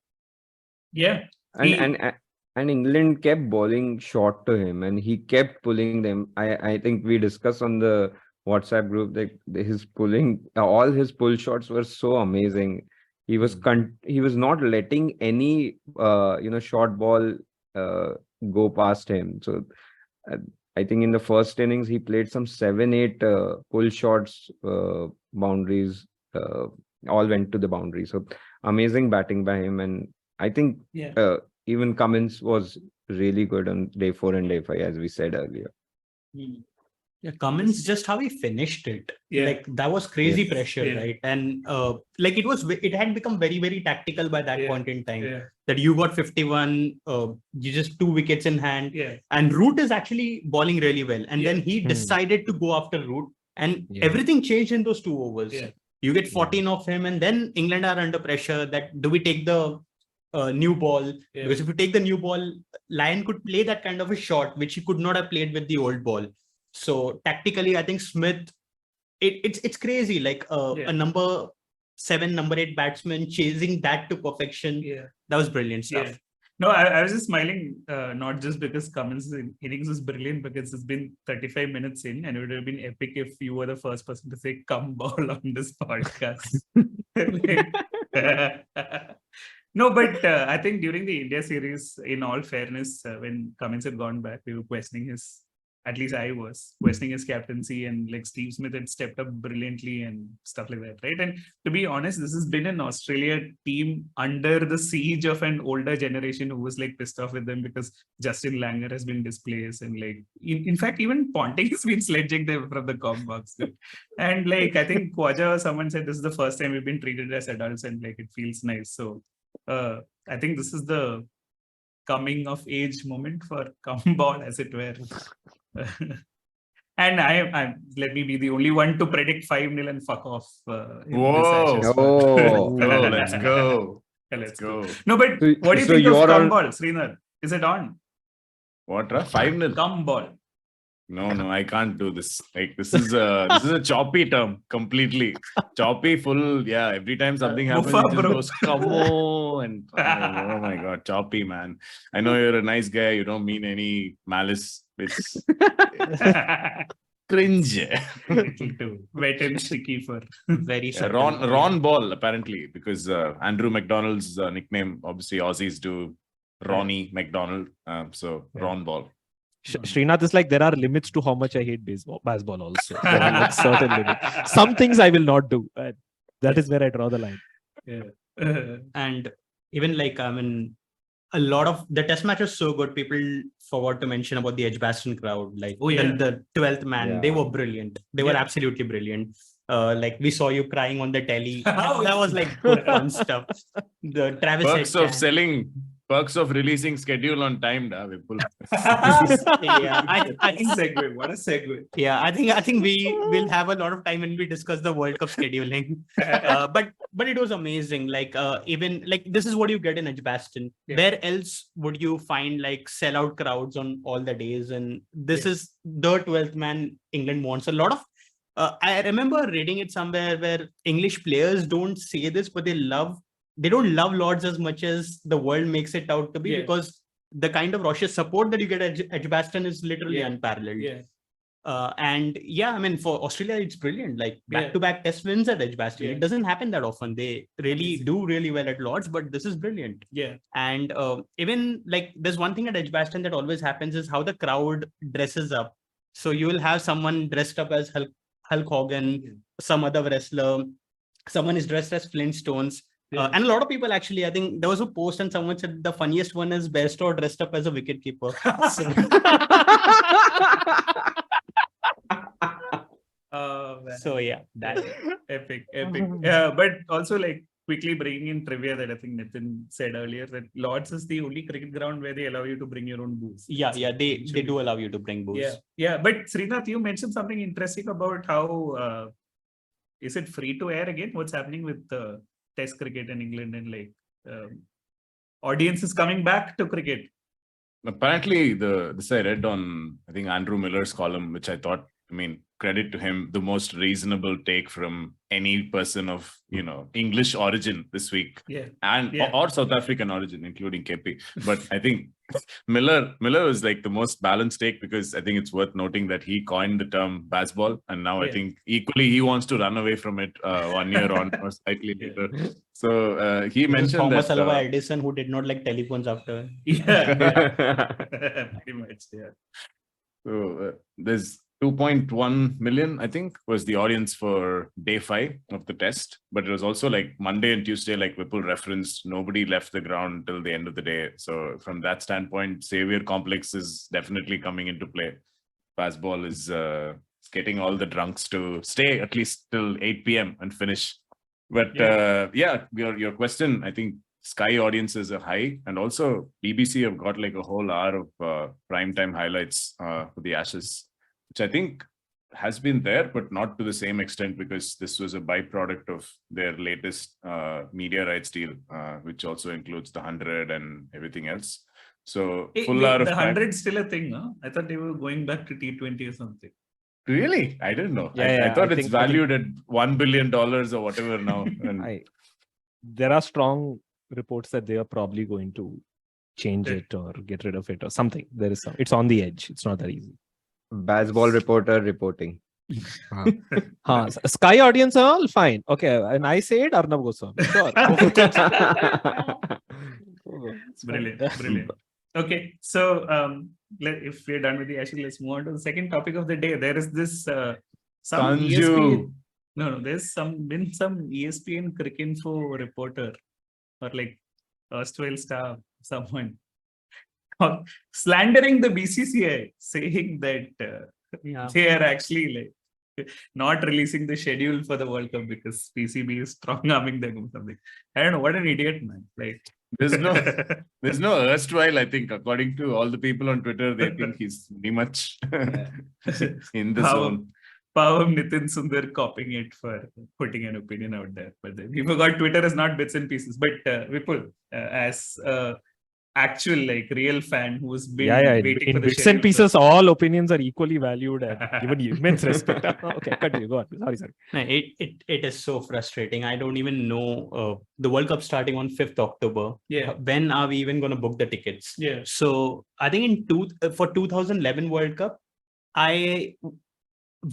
Yeah. And England kept bowling short to him, and he kept pulling them. I think we discussed on the WhatsApp group that his pulling, all his pull shots were so amazing. He was not letting any short ball go past him. So I think in the first innings he played some 7-8 pull shots, boundaries, all went to the boundary. So amazing batting by him, and I think even Cummins was really good on day 4 and day 5, as we said earlier. Yeah, Cummins, just how he finished it. Yeah. Like that was crazy Yes. pressure, Yeah. right? And like it had become very, very tactical by that point in time. Yeah. That you got 51, you just 2 wickets in hand. Yeah. And Root is actually bowling really well. And then he Hmm. decided to go after Root, and Yeah. everything changed in those 2 overs. Yeah. You get 14 of him, and then England are under pressure that do we take the new ball? Yeah. Because if you take the new ball, Lion could play that kind of a shot, which he could not have played with the old ball. So tactically, I think Smith, it's crazy. Like a number 7, number 8 batsman chasing that to perfection. Yeah. That was brilliant stuff. Yeah. No, I was just smiling, not just because Cummins' innings was brilliant, because it's been 35 minutes in, and it would have been epic if you were the first person to say "come ball" on this podcast. No, but I think during the India series, in all fairness, when Cummins had gone back, we were questioning at least I was questioning his captaincy, and like Steve Smith had stepped up brilliantly and stuff like that, right? And to be honest, this has been an Australia team under the siege of an older generation who was like pissed off with them because Justin Langer has been displaced, and like in fact even Ponting has been sledging them from the com box. And like I think Khwaja or someone said this is the first time we've been treated as adults, and like it feels nice. So I think this is the coming of age moment for Kumball, as it were. And I let me be the only one to predict 5-0 and fuck off. In Whoa. this Ashes. Oh. Oh, let's go. Let's go. No, but So- what do you so think of you're on- Kumball, Srinath? Is it on? What? 5-0? Kumball. No, I can't do this. Like this is a choppy term completely. Choppy, full. Yeah, every time something happens, Mufa, it just bro. goes come on, and oh my god, choppy, man. I know you're a nice guy. You don't mean any malice. It's cringe. Little too wet and sticky for Very subtle. Ron Ball apparently, because Andrew McDonald's nickname, obviously Aussies do Ronnie McDonald. So Ron Ball. Srinath is like, there are limits to how much I hate BazBall also. There are like certain limits. Some things I will not do. That is where I draw the line. And even like, I mean, a lot of the test match was so good. People forgot to mention about the Edgbaston crowd. Like the 12th man, they were brilliant. They were absolutely brilliant. Like we saw you crying on the telly. That was like good fun stuff. The Travis Perks of releasing schedule on time, Vipul. Yeah, I think segue. What a segue. Yeah, I think we will have a lot of time when we discuss the World Cup scheduling. But it was amazing. Like even like this is what you get in Edgbaston. Yeah. Where else would you find like sellout crowds on all the days? And this is the 12th man England wants. A lot of I remember reading it somewhere where English players don't say this, but they don't love Lords as much as the world makes it out to be, because the kind of raucous support that you get at Edgbaston is literally unparalleled. And I mean, for Australia, it's brilliant. Like back-to-back test wins at Edgbaston. It doesn't happen that often. They really do really well at Lords, but this is brilliant. Yeah. And even like there's one thing at Edgbaston that always happens is how the crowd dresses up. So you will have someone dressed up as Hulk Hogan, some other wrestler, someone is dressed as Flintstones. And a lot of people actually, I think there was a post and someone said the funniest one is Bairstow dressed up as a wicketkeeper. So yeah, that Epic. But also like quickly bringing in trivia that I think Nitin said earlier that Lords is the only cricket ground where they allow you to bring your own booze. they do allow you to bring booze. Yeah. But Srinath, you mentioned something interesting about how is it free to air again? What's happening with Test cricket in England and like audience is coming back to cricket? Apparently, this I read on, I think, Andrew Miller's column, which I thought, I mean, credit to him, the most reasonable take from any person of, English origin this week. Yeah. And or South African origin, including KP. But I think Miller was like the most balanced take, because I think it's worth noting that he coined the term BazBall, and now I think equally he wants to run away from it 1 year on or slightly later. So he mentioned Thomas that Alva Edison, who did not like telephones after. Pretty much, yeah. So there's 2.1 million, I think, was the audience for day 5 of the test. But it was also like Monday and Tuesday, like Vipul referenced, nobody left the ground till the end of the day. So from that standpoint, Xavier Complex is definitely coming into play. BazBall is getting all the drunks to stay at least till 8 p.m. and finish. But your question, I think Sky audiences are high, and also BBC have got like a whole hour of primetime highlights for the Ashes, which I think has been there, but not to the same extent, because this was a byproduct of their latest media rights deal, which also includes the 100 and everything else. So full hour of the 100 still a thing, huh? I thought they were going back to T20 or something. Really? I didn't know. Yeah, I thought it's valued at $1 billion or whatever now. And there are strong reports that they are probably going to change it or get rid of it or something. There is some. It's on the edge. It's not that easy. BazBall reporter reporting. Sky audience are all fine. Okay, and I say it, Arnab Goswami. Sure. Brilliant. Okay, so if we're done with the Ashes, let's move on to the second topic of the day. There is this some ESPN. There's been some ESPN Cricinfo reporter or like erstwhile star, someone slandering the BCCI, saying that they are actually like not releasing the schedule for the World Cup because PCB is strong arming them or something. I don't know, what an idiot, man. Like there's no erstwhile. I think according to all the people on Twitter, they think he's pretty much in the zone. Power Nitin Sundar copying it for putting an opinion out there. But we forgot Twitter is not bits and pieces. But Vipul, as actual like real fan who's been waiting in for the bits and pieces, all opinions are equally valued and given immense respect. Okay, continue. Go on. Sorry. It is so frustrating. I don't even know the World Cup starting on 5th October. Yeah. When are we even going to book the tickets? Yeah. So I think for 2011 World Cup,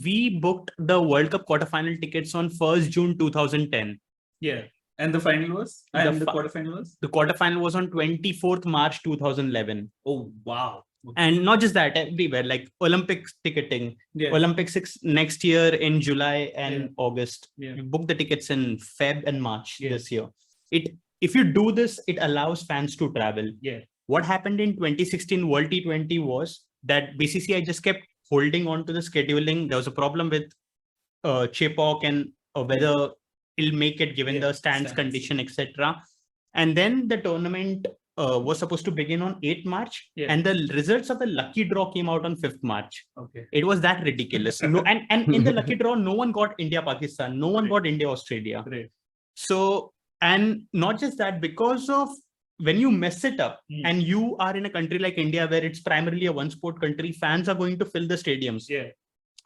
we booked the World Cup quarterfinal tickets on 1st June 2010. Yeah. And the final was? And the quarterfinal was? The quarterfinal was on 24th March 2011. Oh, wow. Okay. And not just that, everywhere, like Olympics ticketing. Yeah. Olympics next year in July and August. Yeah. We booked the tickets in Feb and March this year. If you do this, it allows fans to travel. Yeah. What happened in 2016 World T20 was that BCCI just kept holding on to the scheduling. There was a problem with Chepauk and whether it'll make it given the stands condition, etc. And then the tournament was supposed to begin on 8th March, and the results of the lucky draw came out on 5th March. Okay, it was that ridiculous. And in the lucky draw, no one got India Pakistan, no one got India Australia. Great. So, and not just that, because of when you mess it up and you are in a country like India where it's primarily a one sport country, fans are going to fill the stadiums. Yeah.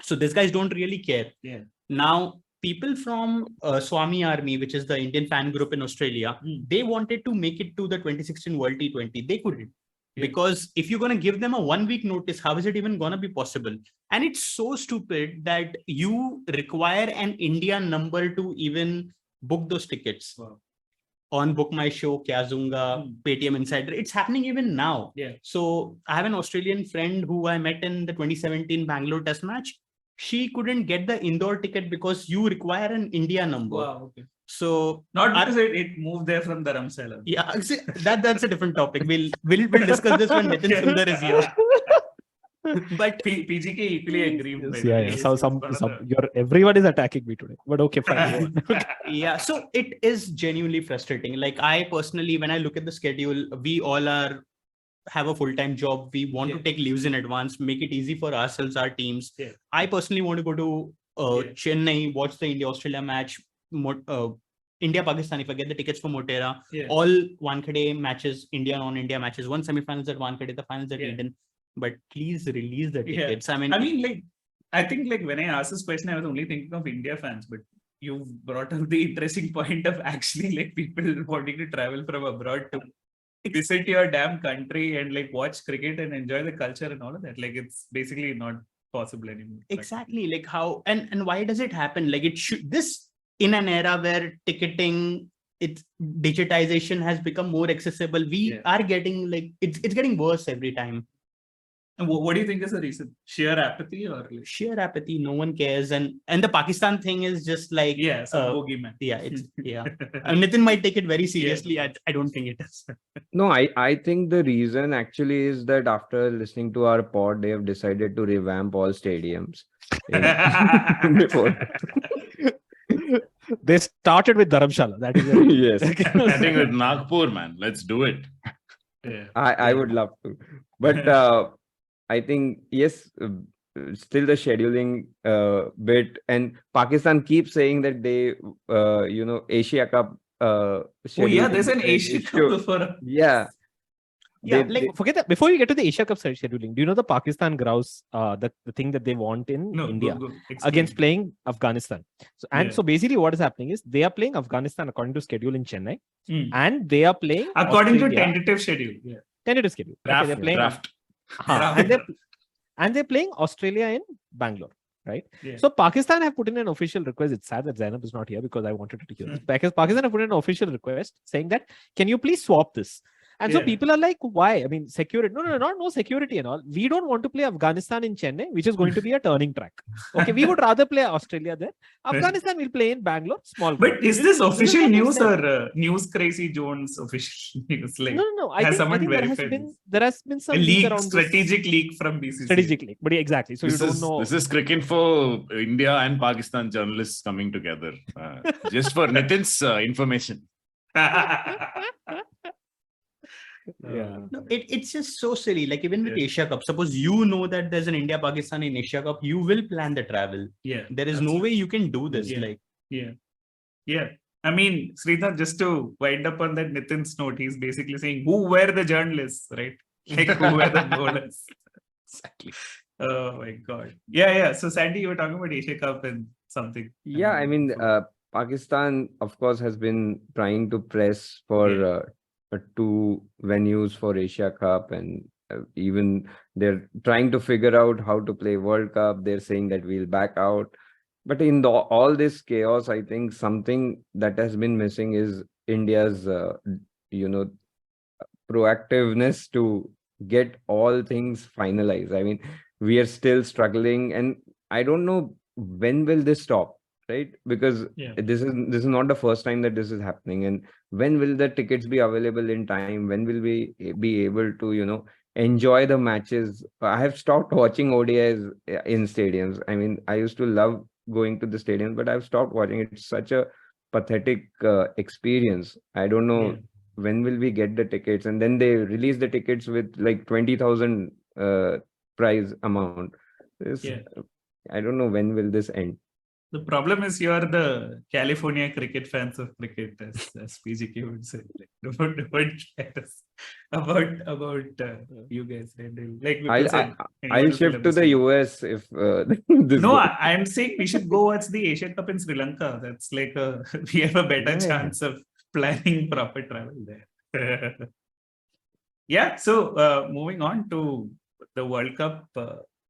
So these guys don't really care. Yeah. Now, people from Swami Army, which is the Indian fan group in Australia, they wanted to make it to the 2016 World T20. They couldn't. Yeah. Because if you're going to give them a 1 week notice, how is it even going to be possible? And it's so stupid that you require an India number to even book those tickets. Wow. On Book My Show, Kyazunga, Paytm Insider. It's happening even now. Yeah. So I have an Australian friend who I met in the 2017 Bangalore Test match. She couldn't get the indoor ticket because you require an India number. Wow. Okay. So not because it moved there from Dharamsala. Yeah, that's a different topic. We'll discuss this when Nitin Sundar is here. But PGK equally agree. Yes, by yeah, the way. yeah. He's Some, one of the- everyone is attacking me today. But okay, fine. Go on. yeah, so it is genuinely frustrating. Like I personally, when I look at the schedule, we all have a full-time job. We want to take leaves in advance, make it easy for ourselves, our teams. Yeah. I personally want to go to Chennai, watch the India-Australia match, India-Pakistan, if I get the tickets for Motera, all Wankhede matches, India non-India matches, one semi-finals at Wankhede, the finals at Eden. But please release the tickets. I mean, like, I think like when I asked this question, I was only thinking of India fans, but you brought up the interesting point of actually like people wanting to travel from abroad to visit your damn country and like watch cricket and enjoy the culture and all of that. Like it's basically not possible anymore. Exactly. Like how and why does it happen? Like it should this in an era where ticketing, it's digitization has become more accessible. We are getting like it's getting worse every time. And what do you think is the reason? Sheer apathy or like... Sheer apathy? No one cares, and the Pakistan thing is just like some bogeyman. Yeah, it's Nitin might take it very seriously. I don't think it is. No, I think the reason actually is that after listening to our pod, they have decided to revamp all stadiums. Before. They started with Dharamshala. That is yes. I think with Nagpur, man, let's do it. I would love to, but I think yes, still the scheduling bit, and Pakistan keeps saying that they Asia Cup there's an Asia Cup before. Forget that. Before you get to the Asia Cup scheduling, do you know the Pakistan grouse, the thing that they want in India against playing Afghanistan? So basically what is happening is they are playing Afghanistan according to schedule in Chennai, and they are playing according Australia, to tentative schedule. Tentative schedule. Draft. They're playing and they're playing Australia in Bangalore. Right. Yeah. So Pakistan have put in an official request. It's sad that Zainab is not here because I wanted to hear this. Because Pakistan have put in an official request saying that, can you please swap this? And so people are like, why? I mean, security. No security and all. We don't want to play Afghanistan in Chennai, which is going to be a turning track. Okay, we would rather play Australia there. Afghanistan will play in Bangalore, small. But is this official news or News Crazy Jones official news? Like, no. I think there has been some leak, around strategic leak from BCCI. Strategic leak, but exactly. So you don't know. This is cricket for India and Pakistan journalists coming together, just for Nitin's information. No, it's just so silly. Like even with Asia Cup, suppose you know that there's an India Pakistan in Asia Cup, you will plan the travel. There is no way you can do this. I mean, Srinath, just to wind up on that Nitin's note, he's basically saying, who were the journalists, right? Like, who were the bowlers? Exactly. Oh my God. Yeah. So Sandy, you were talking about Asia Cup and something. Yeah, I mean, Pakistan, of course, has been trying to press for 2 venues for Asia Cup, and even they're trying to figure out how to play World Cup. They're saying that we'll back out. But in all this chaos, I think something that has been missing is India's, proactiveness to get all things finalized. I mean, we are still struggling, and I don't know when will this stop, right? Because this is not the first time that this is happening. And when will the tickets be available in time? When will we be able to, enjoy the matches? I have stopped watching ODIs in stadiums. I mean, I used to love going to the stadium, but I've stopped watching. It's such a pathetic experience. I don't know when will we get the tickets, and then they release the tickets with like 20,000 prize amount. I don't know when will this end. The problem is you're the California cricket fans of cricket, as PGK would say. Like, don't care about you guys. Like I'll shift to the US if No, I'm saying we should go watch the Asia Cup in Sri Lanka. That's like we have a better chance of planning proper travel there. So moving on to the World Cup,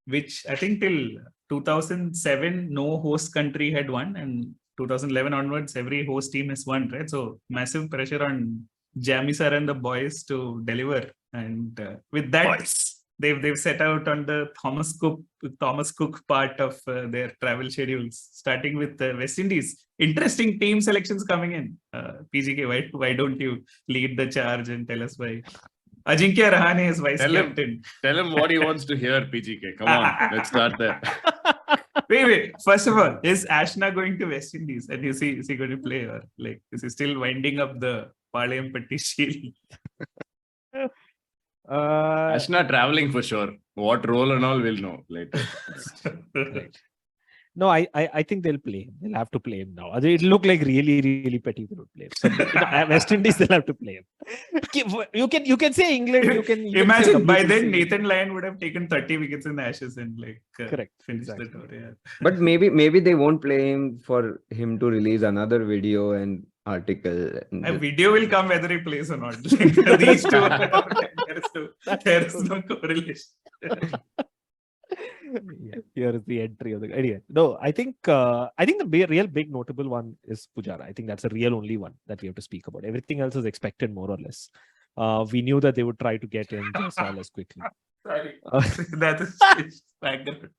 which I think till 2007 no host country had won, and 2011 onwards every host team has won, right? So massive pressure on Jamie sir and the boys to deliver, and with that they've set out on the Thomas Cook part of their travel schedules, starting with West Indies. Interesting team selections coming in. PGK, why don't you lead the charge and tell us why? Ajinkya Rahane is vice Tell him. captain. Tell him what he wants to hear, PGK. Come on, let's start there. Wait. First of all, is Ashna going to West Indies? And is he going to play, or like is he still winding up the Palayam-Patti Shield? Ashna traveling for sure. What role and all we'll know later. Right. No, I think they'll play. They'll have to play him now. It'll look like really petty if they don't play him. So, West Indies, they'll have to play him. You can say England. You can Imagine say by then WTC. Nathan Lyon would have taken 30 wickets in the Ashes and Correct. finished Exactly. the tour. Yeah. But maybe they won't play him for him to release another video and article. A video will come whether he plays or not. These two, there is no correlation. Yeah, here is the entry of the anyway. No, I think the real big notable one is Pujara. I think that's the real only one that we have to speak about. Everything else is expected more or less. We knew that they would try to get in Jaiswal as quickly. Sorry, that is background.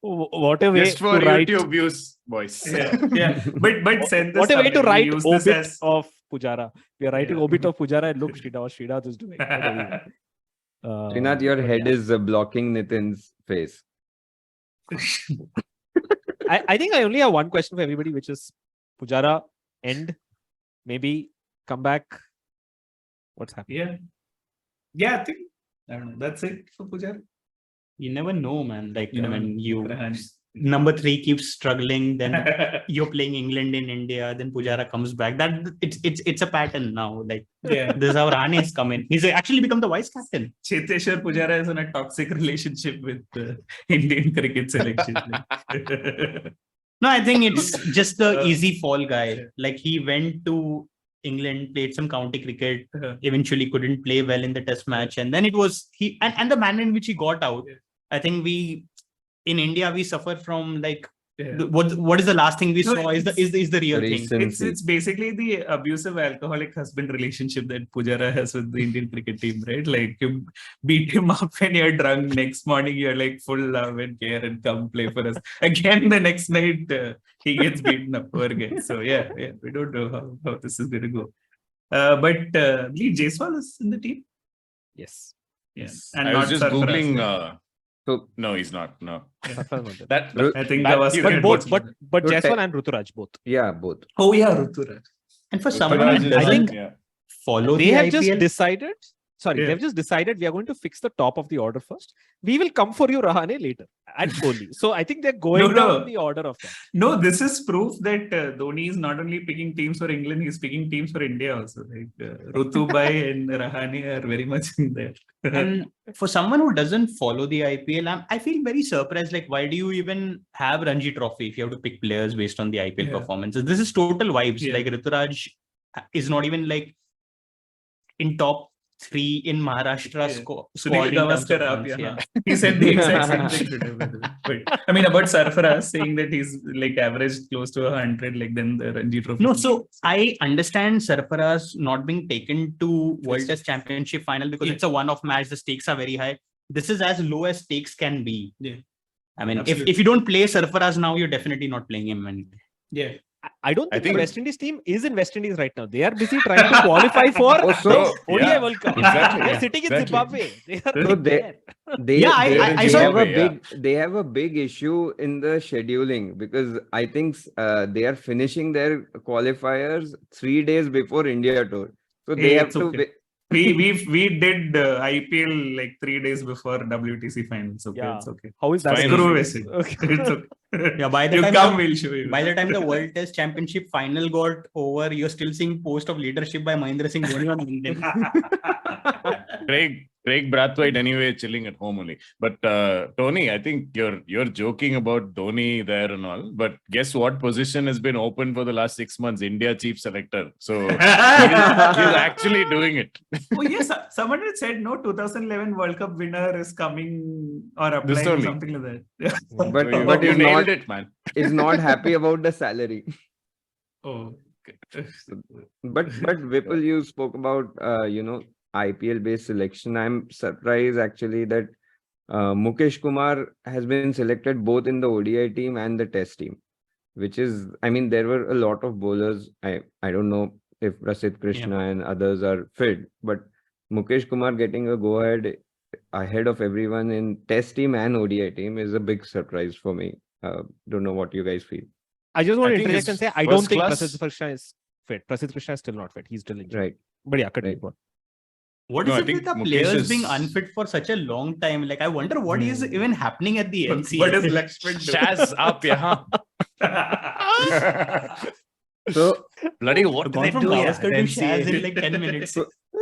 What a way Just for to write. YouTube views, boys. yeah. But send this. What a way to we write use this obit as- of Pujara. We are writing Yeah. obit of Pujara and look, Srinath is doing. Srinath, your head is blocking Nitin's face. I think I only have one question for everybody, which is Pujara end, maybe come back. What's happening? Yeah, I think I don't know. That's it for Pujara. You never know, man. Like You never when you Rahane. number 3 keeps struggling, then you're playing England in India, then Pujara comes back. That it's a pattern now. Like Yeah. this is how Rahane has come in. He's actually become the vice captain. Cheteshwar Pujara is in a toxic relationship with the Indian cricket selection. No, I think it's just the Uh, easy fall guy. yeah. Like he went to England, played some county cricket, Uh-huh. eventually couldn't play well in the test match. And then it was he and the manner in which he got out. Yeah. I think we in India we suffer from like Yeah. what is the last thing we No, saw is the real thing. Recent- It's basically the abusive alcoholic husband relationship that Pujara has with the Indian cricket team, right? Like you beat him up when you're drunk. Next morning you're like full love and care and come play for us. Again the next night he gets beaten up. Poor guy. So yeah, we don't know how this is going to go. But Lee Jaiswal is in the team. Yes. Yeah, I was just Sarfaraz. googling. So No, he's not. No, But that I think that- that was but both, correct. but So Jaiswal and Ruturaj both. yeah, both. Oh yeah, Ruturaj. And for Ruturaj someone is- who I doesn't think- yeah. follow They the have IPL, just decided. Sorry, Yeah. they've just decided we are going to fix the top of the order first. We will come for you, Rahane, later at Kohli. So I think they're going No. down the order of that. No, this is proof that Dhoni is not only picking teams for England, he's picking teams for India also. Like Rutubai and Rahane are very much in there. and for someone who doesn't follow the IPL, I feel very surprised. Like, why do you even have Ranji Trophy if you have to pick players based on the IPL Yeah. performances? This is total vibes. Yeah. Like Rituraj is not even like in top 3 in Maharashtra Yeah. squad. Sunil in terms of Gavaskar up, runs, yeah. He said the exact same thing today. By the way. But I mean, about Sarfaraz saying that he's like averaged close to 100, like then the Ranji Trophy. No, so I understand Sarfaraz not being taken to World Test Championship final because Yeah. it's a one-off match. The stakes are very high. This is as low as stakes can be. Yeah. I mean, Absolutely. if you don't play Sarfaraz now, you're definitely not playing him. And Yeah. I don't I think, think- the West Indies team is in West Indies right now. They are busy trying to qualify for Also, the ODI yeah, World Cup. exactly, They're yeah, sitting in exactly. Zimbabwe. They are So right they- there. They, Yeah, I- they, I they saw- have a Yeah. they have a big issue in the scheduling because I think they are finishing their qualifiers 3 days before India tour. So they Hey, have it's to. okay. We did IPL like 3 days before WTC finals. Okay, Yeah. it's okay. How is that? Fine. Screw Finally. with it. Okay. It's okay. yeah, by the You time come, the, we'll show you. by the time the World Test Championship final got over, you're still seeing post of leadership by Mahendra Singh Dhoni on LinkedIn. Craig Brathwaite anyway chilling at home only. But Tony, I think you're joking about Dhoni there and all. But guess what position has been open for the last 6 months? India chief selector. So he's actually doing it. Oh yes, someone had said no. 2011 World Cup winner is coming or This applying only. something like that. Yeah. But So you, but you is nailed not it, man. is not happy about the salary. Oh. Okay. But Vipul, you spoke about IPL based selection. I'm surprised actually that Mukesh Kumar has been selected both in the ODI team and the Test team, which is, I mean, there were a lot of bowlers. I don't know if Prasidh Krishna and others are fit, but Mukesh Kumar getting a go ahead of everyone in Test team and ODI team is a big surprise for me. Don't know what you guys feel. I just want I to think interject and his say I don't first think class- Prasidh Krishna is fit. Prasidh Krishna is still not fit. He's still injured. Right. But yeah, continue. Right. Go on. What No, is I it think with the Mukesh players is- being unfit for such a long time? Like, I wonder what is even happening at the NC. What does Lakshman do? Shaz up, yeah. So, Bloody what Gone did they from do? Gavaskar to then Shaz see- in like 10 minutes.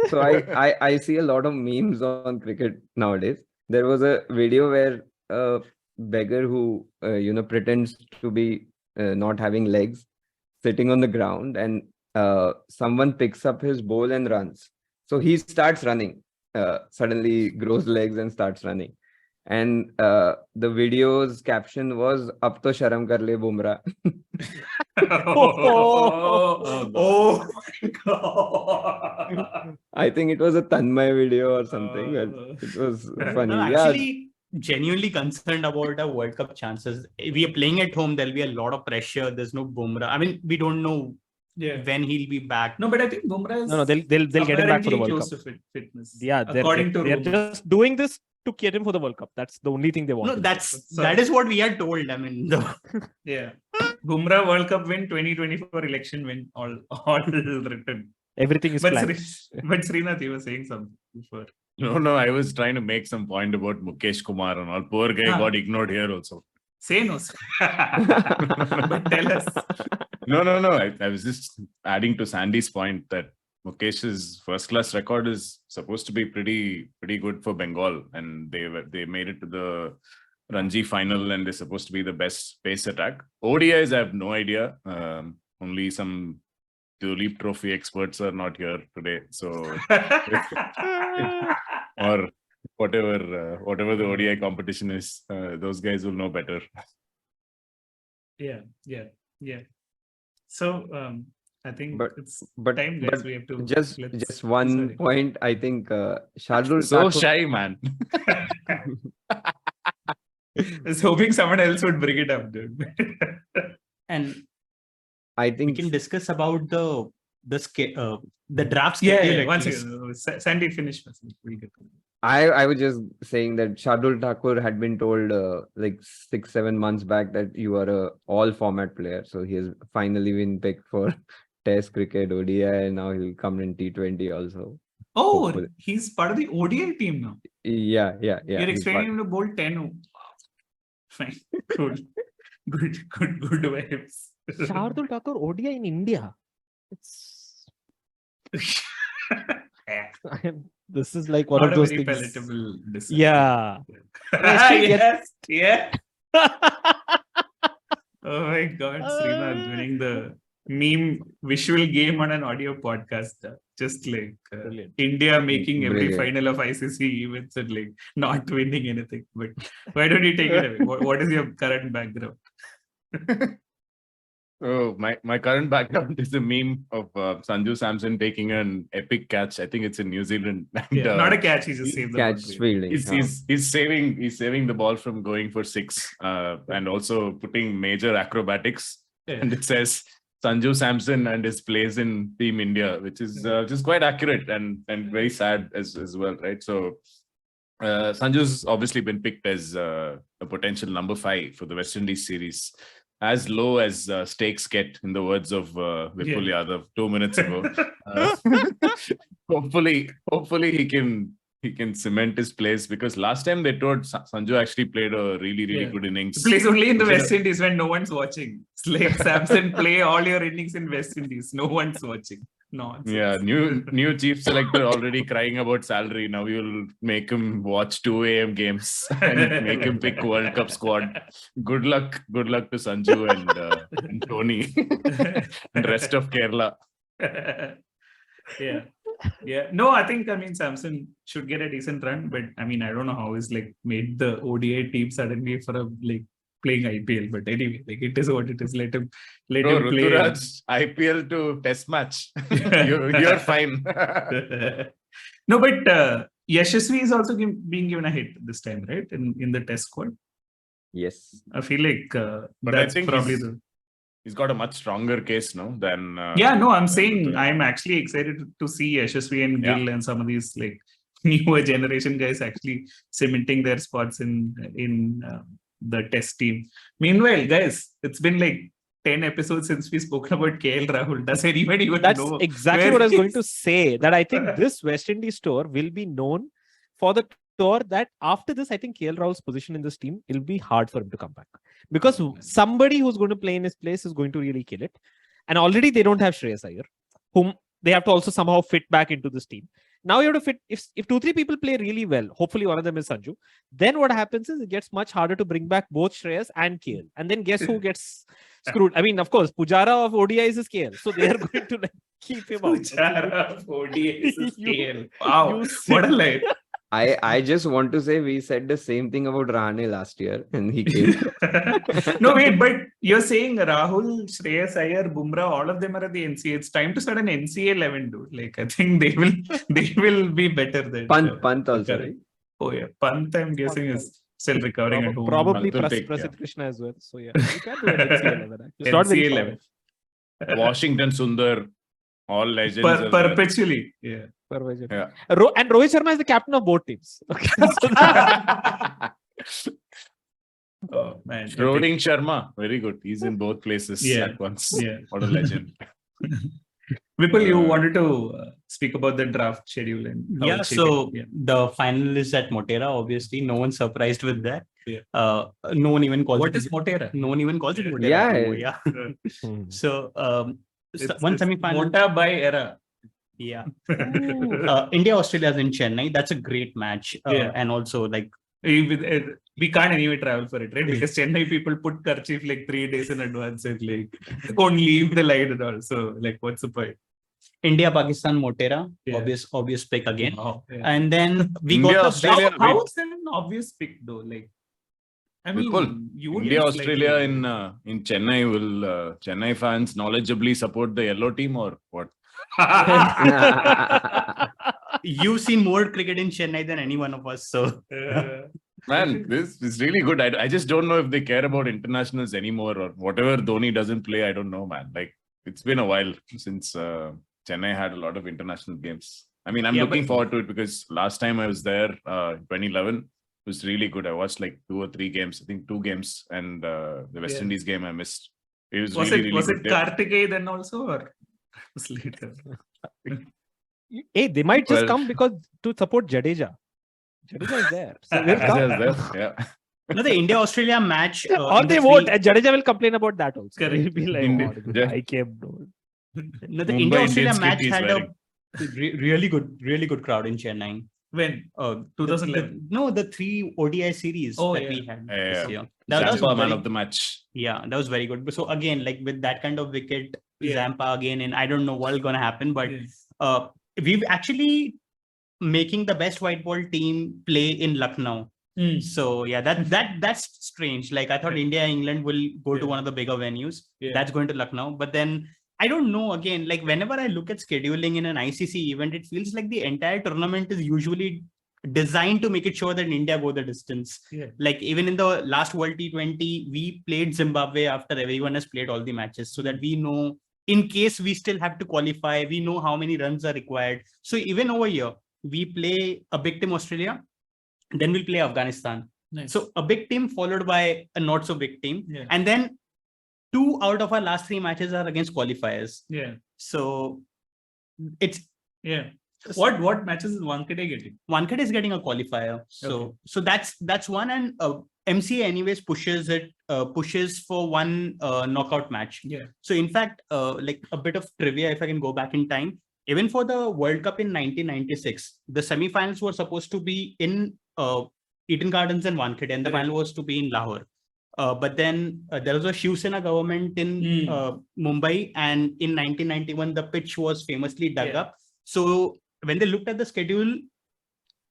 so I see a lot of memes on cricket nowadays. There was a video where a beggar who pretends to be not having legs, sitting on the ground, and someone picks up his bowl and runs. So he starts running. Suddenly grows legs and starts running. And the video's caption was "Ab to sharam kar le Bumrah." Oh my God. I think it was a Tanmay video or something. But it was funny. I'm Yeah, actually genuinely concerned about our World Cup chances. We are playing at home. There'll be a lot of pressure. There's no Bumrah. I mean, we don't know Yeah. when he'll be back. No, but I think Bumrah is No, they'll get him back for the apparently World close Cup. to fitness. Yeah, according to they're rumors. just doing this to get him for the World Cup. That's the only thing they want. No, to do. that is what we are told. I mean, Yeah. Bumrah World Cup win, 2024 election win, all written. Everything is But, planned. but Srinath, you were saying something before. No, I was trying to make some point about Mukesh Kumar and all. Poor guy Ah. got ignored here also. Say no. But tell us. No. I was just adding to Sandy's point that Mukesh's first class record is supposed to be pretty good for Bengal, and they made it to the Ranji final, and they're supposed to be the best pace attack. ODIs, I have no idea. Only some Tulip Trophy experts are not here today, so or whatever the ODI competition is, those guys will know better. Yeah. So I think But- it's but time, guys. We have to just one sorry. point. I think Shardul So Thakur- shy, man. I was hoping someone else would bring it up, dude. and I we think can discuss about the draft Yeah, schedule. at once least. Sandy finish first. We'll get to it. I was just saying that Shardul Thakur had been told like 6-7 months back that you are a all format player. So he has finally been picked for Test cricket, ODI, and now he'll come in T20 also. Oh, Hopefully. he's part of the ODI team now. Yeah. You're he's expecting him to bowl 10. Wow. Fine. Good vibes. Shardul Thakur ODI in India. It's this is like one Not of a those very things. palatable decision. Yeah. Yes. Yeah. Oh my God, Srinath winning the meme visual game on an audio podcast. Just like Brilliant. India making every Brilliant. final of ICC events and like not winning anything. But why don't you take it away? What is your current background? Oh, my current background is a meme of Sanju Samson taking an epic catch. I think it's in New Zealand. And, Yeah, not a catch. He just saved the catch ball. fielding. He's saving the ball from going for 6, and also putting major acrobatics. Yeah. And it says Sanju Samson and his plays in Team India, which is just quite accurate and very sad as well, right? So Sanju's obviously been picked as a potential number 5 for the West Indies series. As low as stakes get, in the words of Vipul Yadav 2 minutes ago. Hopefully he can cement his place, because last time they told Sanju actually played a really good innings. He plays only in the Instead West Indies when no one's watching. It's like Samson, play all your innings in West Indies. No one's watching. Nonsense. Yeah, new chief selector already crying about salary. Now you'll make him watch 2 a.m. games and make him pick World Cup squad. Good luck to Sanju and Tony and rest of Kerala. Yeah. No, I mean Samson should get a decent run, but I mean I don't know how he's like made the ODI team suddenly for a like playing IPL. But anyway, like it is what it is. Let him play. Ruturaj, IPL to Test match. You're fine. No, but Yashasvi is also being given a hit this time, right? In the test squad. Yes. I feel like But that's I think probably he's got a much stronger case now than. I'm than saying Ruturaj. I'm actually excited to see Yashasvi and Yeah. Gill and some of these like newer generation guys actually cementing their spots in the test team. Meanwhile, guys, it's been like 10 episodes since we spoken about KL Rahul. Does anybody even That's know? exactly where what I was he going is? to say. That I think this West Indies tour will be known for the tour that after this, I think KL Rahul's position in this team, it'll be hard for him to come back. Because somebody who's going to play in his place is going to really kill it. And already they don't have Shreyas Iyer, whom they have to also somehow fit back into this team. Now you have to fit, if 2-3 people play really well, hopefully one of them is Sanju, then what happens is it gets much harder to bring back both Shreyas and KL. And then guess who gets screwed? I mean, of course, Pujara of ODIs is KL. So they are going to like keep him out. Pujara of ODIs is You- KL. Wow, you what a line. I just want to say we said the same thing about Rane last year and he came. No, wait, but you're saying Rahul, Shreyas Iyer, Bumrah, all of them are at the NCA. It's time to start an NCA 11, dude. Like, I think they will be better than Pant also, correct. right? Oh yeah, Pant, I'm guessing is still recovering at home. Probably Pant will take, Prasidh Krishna as well. So yeah, you can do an NCA 11. Actually. It's not NCA very 11. Washington Sundar, all legends. as well. Perpetually, yeah. Yeah. And Rohit Sharma is the captain of both teams. Okay. So Oh man, Roding Sharma, very good. He's in both places Yeah. at once. Yeah. What a legend. Vipul, you wanted to speak about the draft schedule and how Yeah, it's so shaping. the final is at Motera. Obviously, no one's surprised with that. Yeah. No one even calls What it. is Motera? No one even calls it Motera. Yeah. anymore, yeah. Hmm. So It's one semi-final. Mota by era. Yeah. Ooh. India Australia is in Chennai. That's a great match. Yeah. And also like We can't anyway travel for it, right? Because Chennai people put kerchief like 3 days in advance and like won't leave the light at all. So like, what's the point? India Pakistan Motera, Yeah. obvious pick again. Oh, yeah. And then we India, got the Australia, best. How is that an obvious pick though? Like, I mean, Vipul, you would India, Australia in Chennai, will Chennai fans knowledgeably support the yellow team or what? You've seen more cricket in Chennai than any one of us. So Man, this is really good. I just don't know if they care about internationals anymore or whatever Dhoni doesn't play. I don't know, man. Like, it's been a while since Chennai had a lot of international games. I mean, I'm Yeah, looking but- forward to it because last time I was there, 2011, it was really good. I watched like 2 or 3 games, I think 2 games, and the West Yeah. Indies game I missed. It was, was really, it was really it good. Karthikeya then also or was later? Hey, they might just Well- come because to support Jadeja. Jadeja is there. So they'll come. Jadeja is there, yeah. no, the India Australia match. Or in they the won't. three- And Jadeja will complain about that also. Correct. He'll be like, India- "Oh, dude, yeah. I came. No. No, the Mumbai India Australia Indians match kit he's had wearing. a really good crowd in Chennai. When? The- 2011. no, the 3 ODI series Oh, that yeah. we had Yeah, this yeah. year. That was Zampa, man very- of the match. Yeah, that was very good. So again, like with that kind of wicket, Yeah. Zampa again, and I don't know what's gonna happen, but Yeah. we've actually making the best white ball team play in Lucknow. Hmm. So yeah, that's strange. Like I thought India England will go to Yeah. one of the bigger venues. Yeah. That's going to Lucknow, but then I don't know. Again, like whenever I look at scheduling in an ICC event, it feels like the entire tournament is usually designed to make it sure that India go the distance. Yeah. Like even in the last World T20, we played Zimbabwe after everyone has played all the matches, so that we know in case we still have to qualify, we know how many runs are required. So even over here, we play a big team Australia, then we'll play Afghanistan. Nice. So a big team followed by a not so big team. Yeah. And then 2 out of our last 3 matches are against qualifiers. Yeah. So it's Yeah. What matches is Wankhede getting? Wankhede is getting a qualifier. So so that's one, and MCA anyways pushes for one knockout match. Yeah. So in fact, like a bit of trivia, if I can go back in time, even for the World Cup in 1996, the semi-finals were supposed to be in Eden Gardens and Wankhede, and the final was to be in Lahore. But then there was a Shiv Sena government in Mumbai, and in 1991, the pitch was famously dug up. So when they looked at the schedule,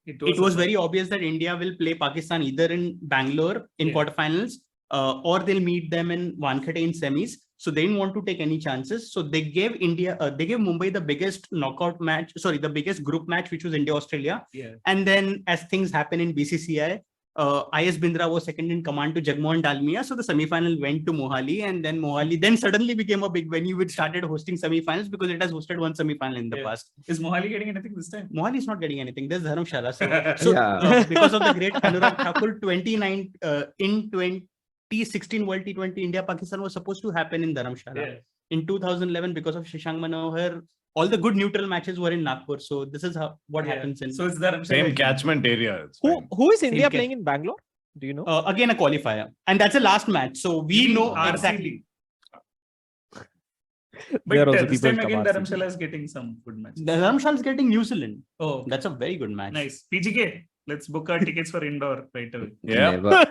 it was very obvious that India will play Pakistan either in Bangalore in quarterfinals, or they'll meet them in Wankhede in semis. So they didn't want to take any chances. So they gave Mumbai the biggest knockout match. Sorry, the biggest group match, which was India-Australia. Yeah. And then as things happen in BCCI, IS Bindra was second in command to Jagmohan Dalmia. So the semi-final went to Mohali, and then Mohali then suddenly became a big venue which started hosting semi-finals because it has hosted one semi-final in the past. Is Mohali getting anything this time? Mohali is not getting anything. There's Dharamshala. So Yeah. because of the great Anurag Thakur, in 2016 World T20 India-Pakistan was supposed to happen in Dharamshala. Yeah. In 2011, because of Shashank Manohar, all the good neutral matches were in Nagpur. So this is what happens in. So it's Dharamshala. Same catchment area. It's fine. Who is India Same playing in Bangalore? Do you know? Again a qualifier, and that's the last match. So we know RCB. exactly. But There are also this people time from again, RCB. Dharamshala is getting some good matches. Dharamshala is getting New Zealand. Oh, That's a very good match. nice. PGK, let's book our tickets for indoor right away. Yeah. Never,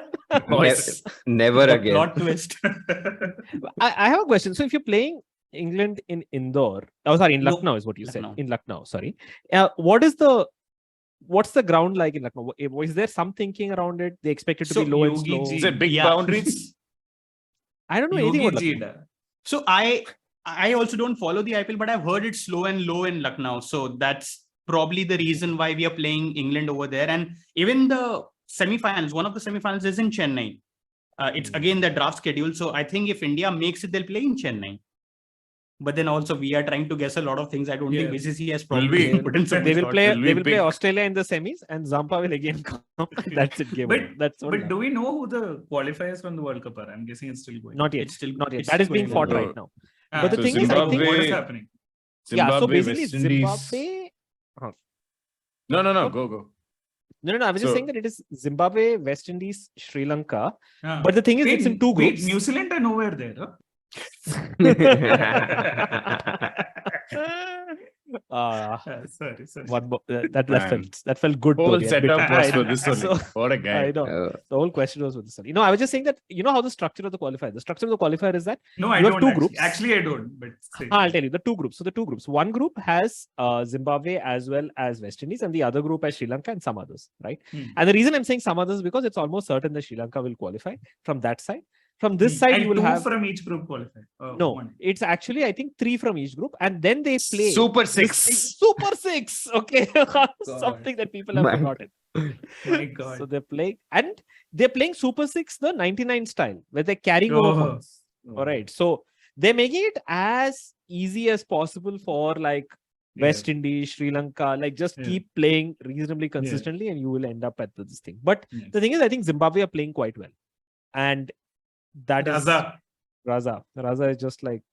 Boys. never The again. plot twist. I have a question. So if you're playing England in Indore, in No, Lucknow is what you Lucknow. said. In Lucknow, sorry. What's the ground like in Lucknow? Is there some thinking around it? They expect it to So be low and Yogi slow. Ji- Is it big Yeah. boundaries? I don't know anything about Yogi Lucknow. Jida. So I also don't follow the IPL, but I've heard it's slow and low in Lucknow. So that's probably the reason why we are playing England over there. And even the semi-finals, one of the semi-finals is in Chennai. It's again the draft schedule. So I think if India makes it, they'll play in Chennai. But then also we are trying to guess a lot of things. I don't think Yeah. BCCI has Will probably we- put in so They much will thought. play. Will we They will play pick- Australia in the semis, and Zampa will again come. That's it. Game But- over. That's what. But do we know who the qualifiers from the World Cup are? I'm guessing it's still going. Not yet. It's still Not yet. it's That is still being going fought on. right now. Ah, But the so thing is, I think Zimbabwe- what is happening? yeah. So Zimbabwe, basically, West Indies. Zimbabwe. No. Go. No. I was just So- saying that it is Zimbabwe, West Indies, Sri Lanka. Ah. But the thing is, Wait, it's in two wait, groups. New Zealand are nowhere there. Huh? Sorry. That felt good. Whole Tony. setup Admit- was I- for this so- only. What a guy. I know. The whole question was with this one. I was just saying that how the structure of the qualifier. The structure of the qualifier is that No, I You have don't. two actually. groups. Actually, I don't. But say. I'll tell you the two groups. So the two groups. One group has Zimbabwe as well as West Indies, and the other group has Sri Lanka and some others, right? Hmm. And the reason I'm saying some others is because it's almost certain that Sri Lanka will qualify from that side. From this side, and you will two have from each group qualify. Oh, no. one. It's actually I think 3 from each group, and then they play Super this thing- Six. Super Six. Okay, something that people have Man. forgotten. My God. So they're playing Super Six the 99 style, where they're carrying Oh. over points. All right. So they're making it as easy as possible for like West Indies, Sri Lanka, like just Yeah. keep playing reasonably consistently and you will end up at this thing. But Yes. the thing is, I think Zimbabwe are playing quite well. And that is Raza. Raza. Raza is just like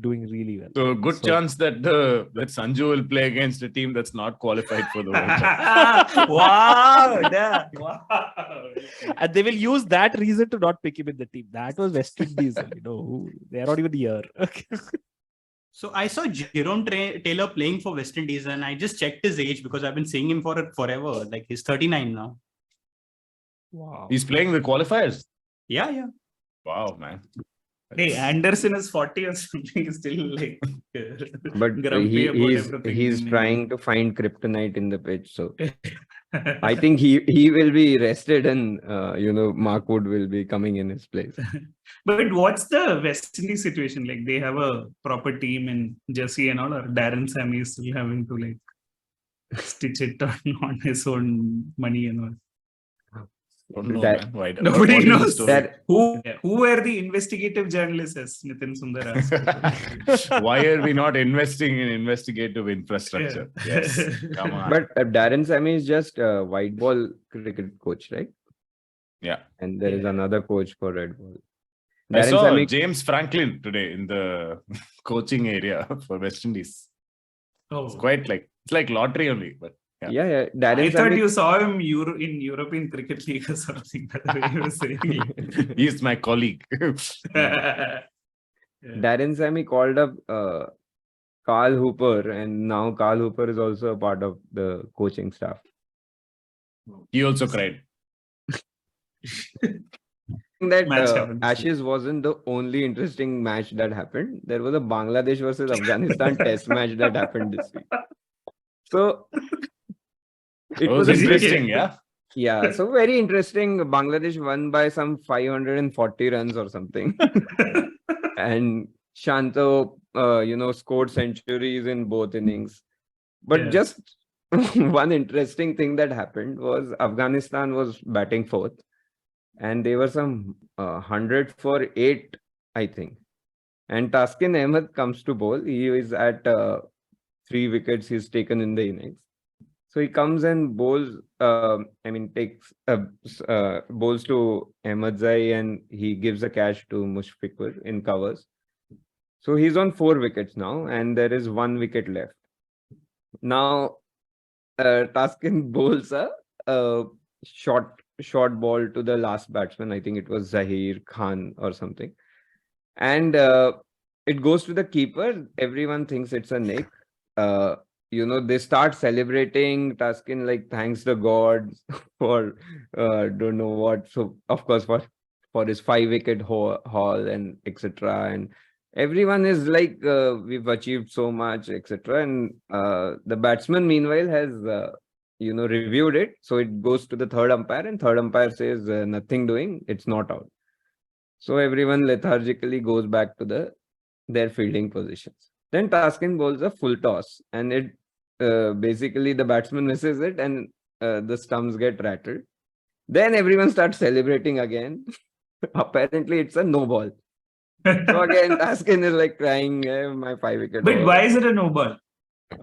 doing really well. So good So- chance that that Sanju will play against a team that's not qualified for the World Cup. Wow. Yeah. Wow. And they will use that reason to not pick him in the team. That was West Indies, they are not even here. Okay. So I saw Jerome Taylor playing for West Indies, and I just checked his age because I've been seeing him for forever. Like he's 39 now. Wow. He's playing the qualifiers. Yeah. Wow, man. Hey, Anderson is 40 or something. He's still like. But grumpy about he's everything. trying to find kryptonite in the pitch. So I think he will be rested, and Mark Wood will be coming in his place. But what's the West Indies situation like? They have a proper team in Jersey and all, or Darren Sammy is still having to like stitch it on his own money and all. Don't know, That- man. Why, Nobody what is the knows story? That Who were the investigative journalists, as Nitin Sundar asked? Why are we not investing in investigative infrastructure? Yeah. Yes. Come on. but Darren Sammy is just a white ball cricket coach, right? Yeah. And there is Yeah. another coach for red ball. I Darren saw Sammy, James Franklin today in the coaching area for West Indies. It's Oh. quite like, it's like lottery only, but yeah. Darren I thought Sammy, you saw him in European Cricket League or something. That's the way he was saying. he's my colleague. Yeah. Darren Sammy called up Carl Hooper, and now Carl Hooper is also a part of the coaching staff. He also cried. That Match happens. Ashes wasn't the only interesting match that happened. There was a Bangladesh versus Afghanistan test match that happened this week. So It was a interesting, yeah. Yeah, so very interesting. Bangladesh won by some 540 runs or something. And Shanto, scored centuries in both innings. But Yeah. just one interesting thing that happened was Afghanistan was batting fourth, and they were some 100 for 8, I think. And Taskin Ahmed comes to bowl. He is at 3 wickets he's taken in the innings. So he comes and bowls, takes bowls to Ahmedzai, and he gives a catch to Mushfiqur in covers. So he's on 4 wickets now, and there is 1 wicket left. Now, Taskin bowls a short ball to the last batsman. I think it was Zahir Khan or something. And it goes to the keeper. Everyone thinks it's a nick. They start celebrating. Taskin thanks the gods for don't know what. So of course for his 5-wicket haul and etc. And everyone is we've achieved so much, etc. And the batsman meanwhile has reviewed it. So it goes to the third umpire, and third umpire says nothing doing. It's not out. So everyone lethargically goes back to their fielding positions. Then Taskin bowls a full toss, and it basically the batsman misses it, and the stumps get rattled. Then everyone starts celebrating again. Apparently, it's a no ball. So again, Taskin is crying, my 5-wicket. But why is it a no ball?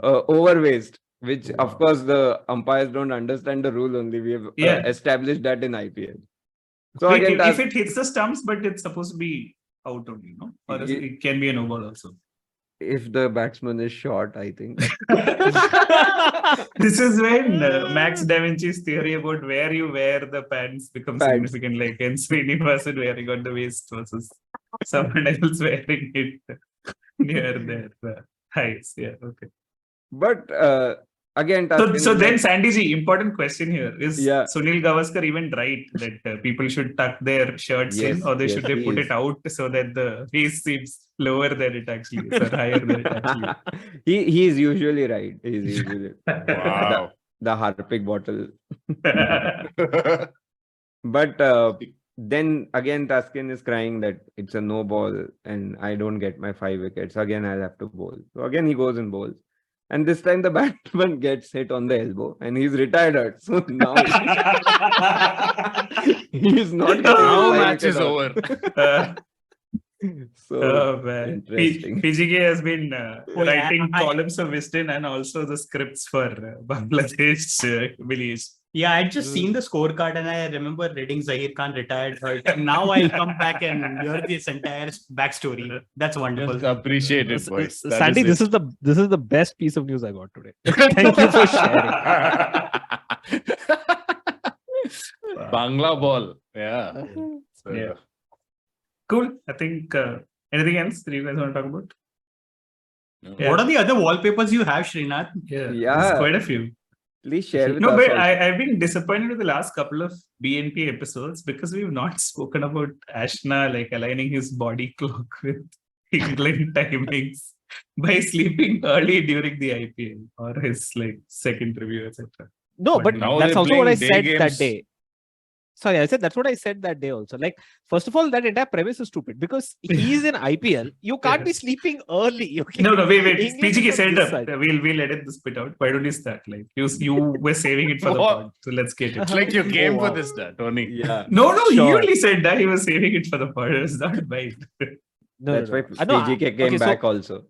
Over waste, which of course the umpires don't understand the rule only. We have established that in IPL. So Wait, again, if it hits the stumps, but it's supposed to be out only, no? Or it can be a no ball also. If the batsman is short, I think. This is when Max Da Vinci's theory about where you wear the pants becomes significant. Like in Srinivasan wearing on the waist versus someone else wearing it near their thighs. Yeah, okay. But again, so then Sandyji, important question here is Sunil Gavaskar even right that people should tuck their shirts in, or should they put it out so that the waist seems lower than it actually is, or higher than it actually is? He is usually right. He's usually wow. The Harpic bottle. But then again, Taskin is crying that it's a no ball and I don't get my 5 wickets. Again, I'll have to bowl. So again, he goes and bowls. And this time the batsman gets hit on the elbow and he's retired. So now he's not. Now match is over. So man. interesting. PGK has been writing columns of Wisden and also the scripts for Bangladesh village. Yeah, I'd just seen the scorecard and I remember reading Zahir Khan retired. Now I'll come back and hear this entire backstory. That's wonderful. Just appreciate it, boys. Sandy, this is the best piece of news I got today. Thank you for sharing. Bangla ball. Yeah. So, Yeah. Cool. I think anything else that you guys want to talk about? no. What are the other wallpapers you have, Srinath? Yeah. There's quite a few. Please share with No, us. but also. I've been disappointed with the last couple of BNP episodes because we've not spoken about Ashna aligning his body clock with England timings by sleeping early during the IPL or his second review, etc. No, but now that's they're also what I playing day said that games. day. Sorry, I said that's what I said that day also. First of all, that entire premise is stupid because he's in IPL. You can't be sleeping early. Okay? No, wait. England PGK is said this up. side. We'll edit this bit out. Why don't you start? You were saving it for the What? pod. So let's get it. It's like you came wow. for this, Tony. Yeah. No, he Sure. only said that he was saving it for the pod. It's not mine. That's why I know, PGK came okay, back also.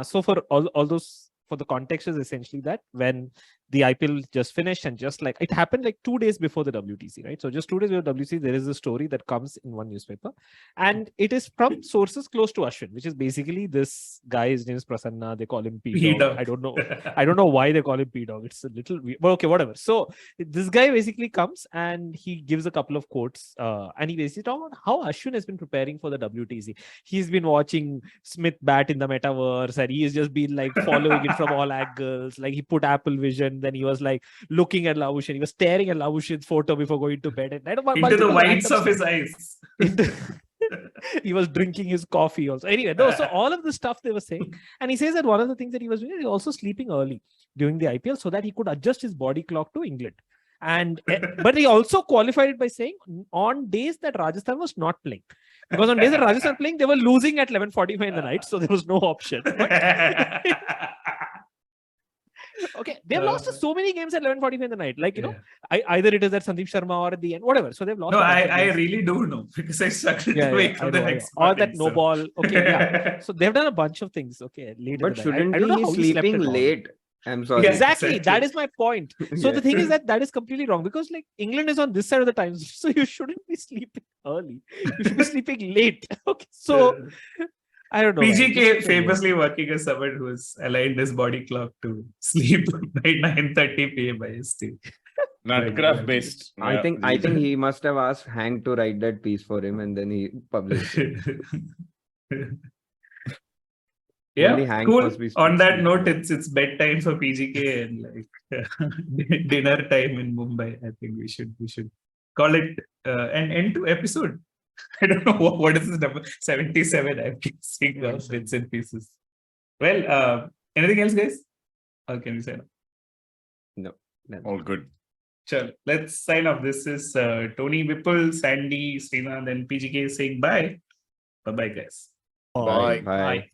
So for all those, for the context is essentially that when the IPL just finished and just it happened 2 days before the WTC, right? So just 2 days before WTC, there is a story that comes in one newspaper and it is from sources close to Ashwin, which is basically this guy, his name is Prasanna. They call him P-Dog. I don't know why they call him P-Dog. It's a little weird, but okay, whatever. So this guy basically comes and he gives a couple of quotes and he basically talks about how Ashwin has been preparing for the WTC. He's been watching Smith bat in the metaverse and he's just been following it from all angles. He put Apple Vision. Then he was looking at Lavushin. He was staring at Lavushin's photo before going to bed at night. Into the whites of his eyes. He was drinking his coffee also. Anyway, so all of the stuff they were saying. And he says that one of the things that he was doing, he was also sleeping early during the IPL so that he could adjust his body clock to England. And but he also qualified it by saying on days that Rajasthan was not playing. Because on days that Rajasthan were playing, they were losing at 11:45 in the night, so there was no option. But okay, they've lost to so many games at 11:45 in the night. Like, either it is that Sandeep Sharma or at the end, whatever. So they've lost. No, a bunch of I games. really do know because I struggled Yeah, to wake I up the know, I next know. Or morning. that no ball. Okay, yeah. So they've done a bunch of things. Okay, late But in the night. shouldn't I don't know he how be he slept sleeping at all. late? I'm sorry. Yeah. Exactly. Exactly. That is my point. So Yeah. the thing is that is completely wrong because like England is on this side of the time, so you shouldn't be sleeping early. You should be sleeping late. Okay, so I don't know. man. PGK Just so famously working as someone who has aligned his body clock to sleep by 9:30 p.m. IST. Nutcraft based. I think he must have asked Hank to write that piece for him, and then he published it. Yeah, Only Hank cool. must be On that sleeping. note, it's bedtime for PGK and like dinner time in Mumbai. I think we should call it an end to episode. I don't know what is this number 77. I'm seeing bits and pieces. Well, anything else, guys? Or can we sign off? No. All good. Sure. Let's sign off. This is Tony, Vipul, Sandy, Srinath, and PGK saying bye. Bye-bye, guys. Bye. Bye.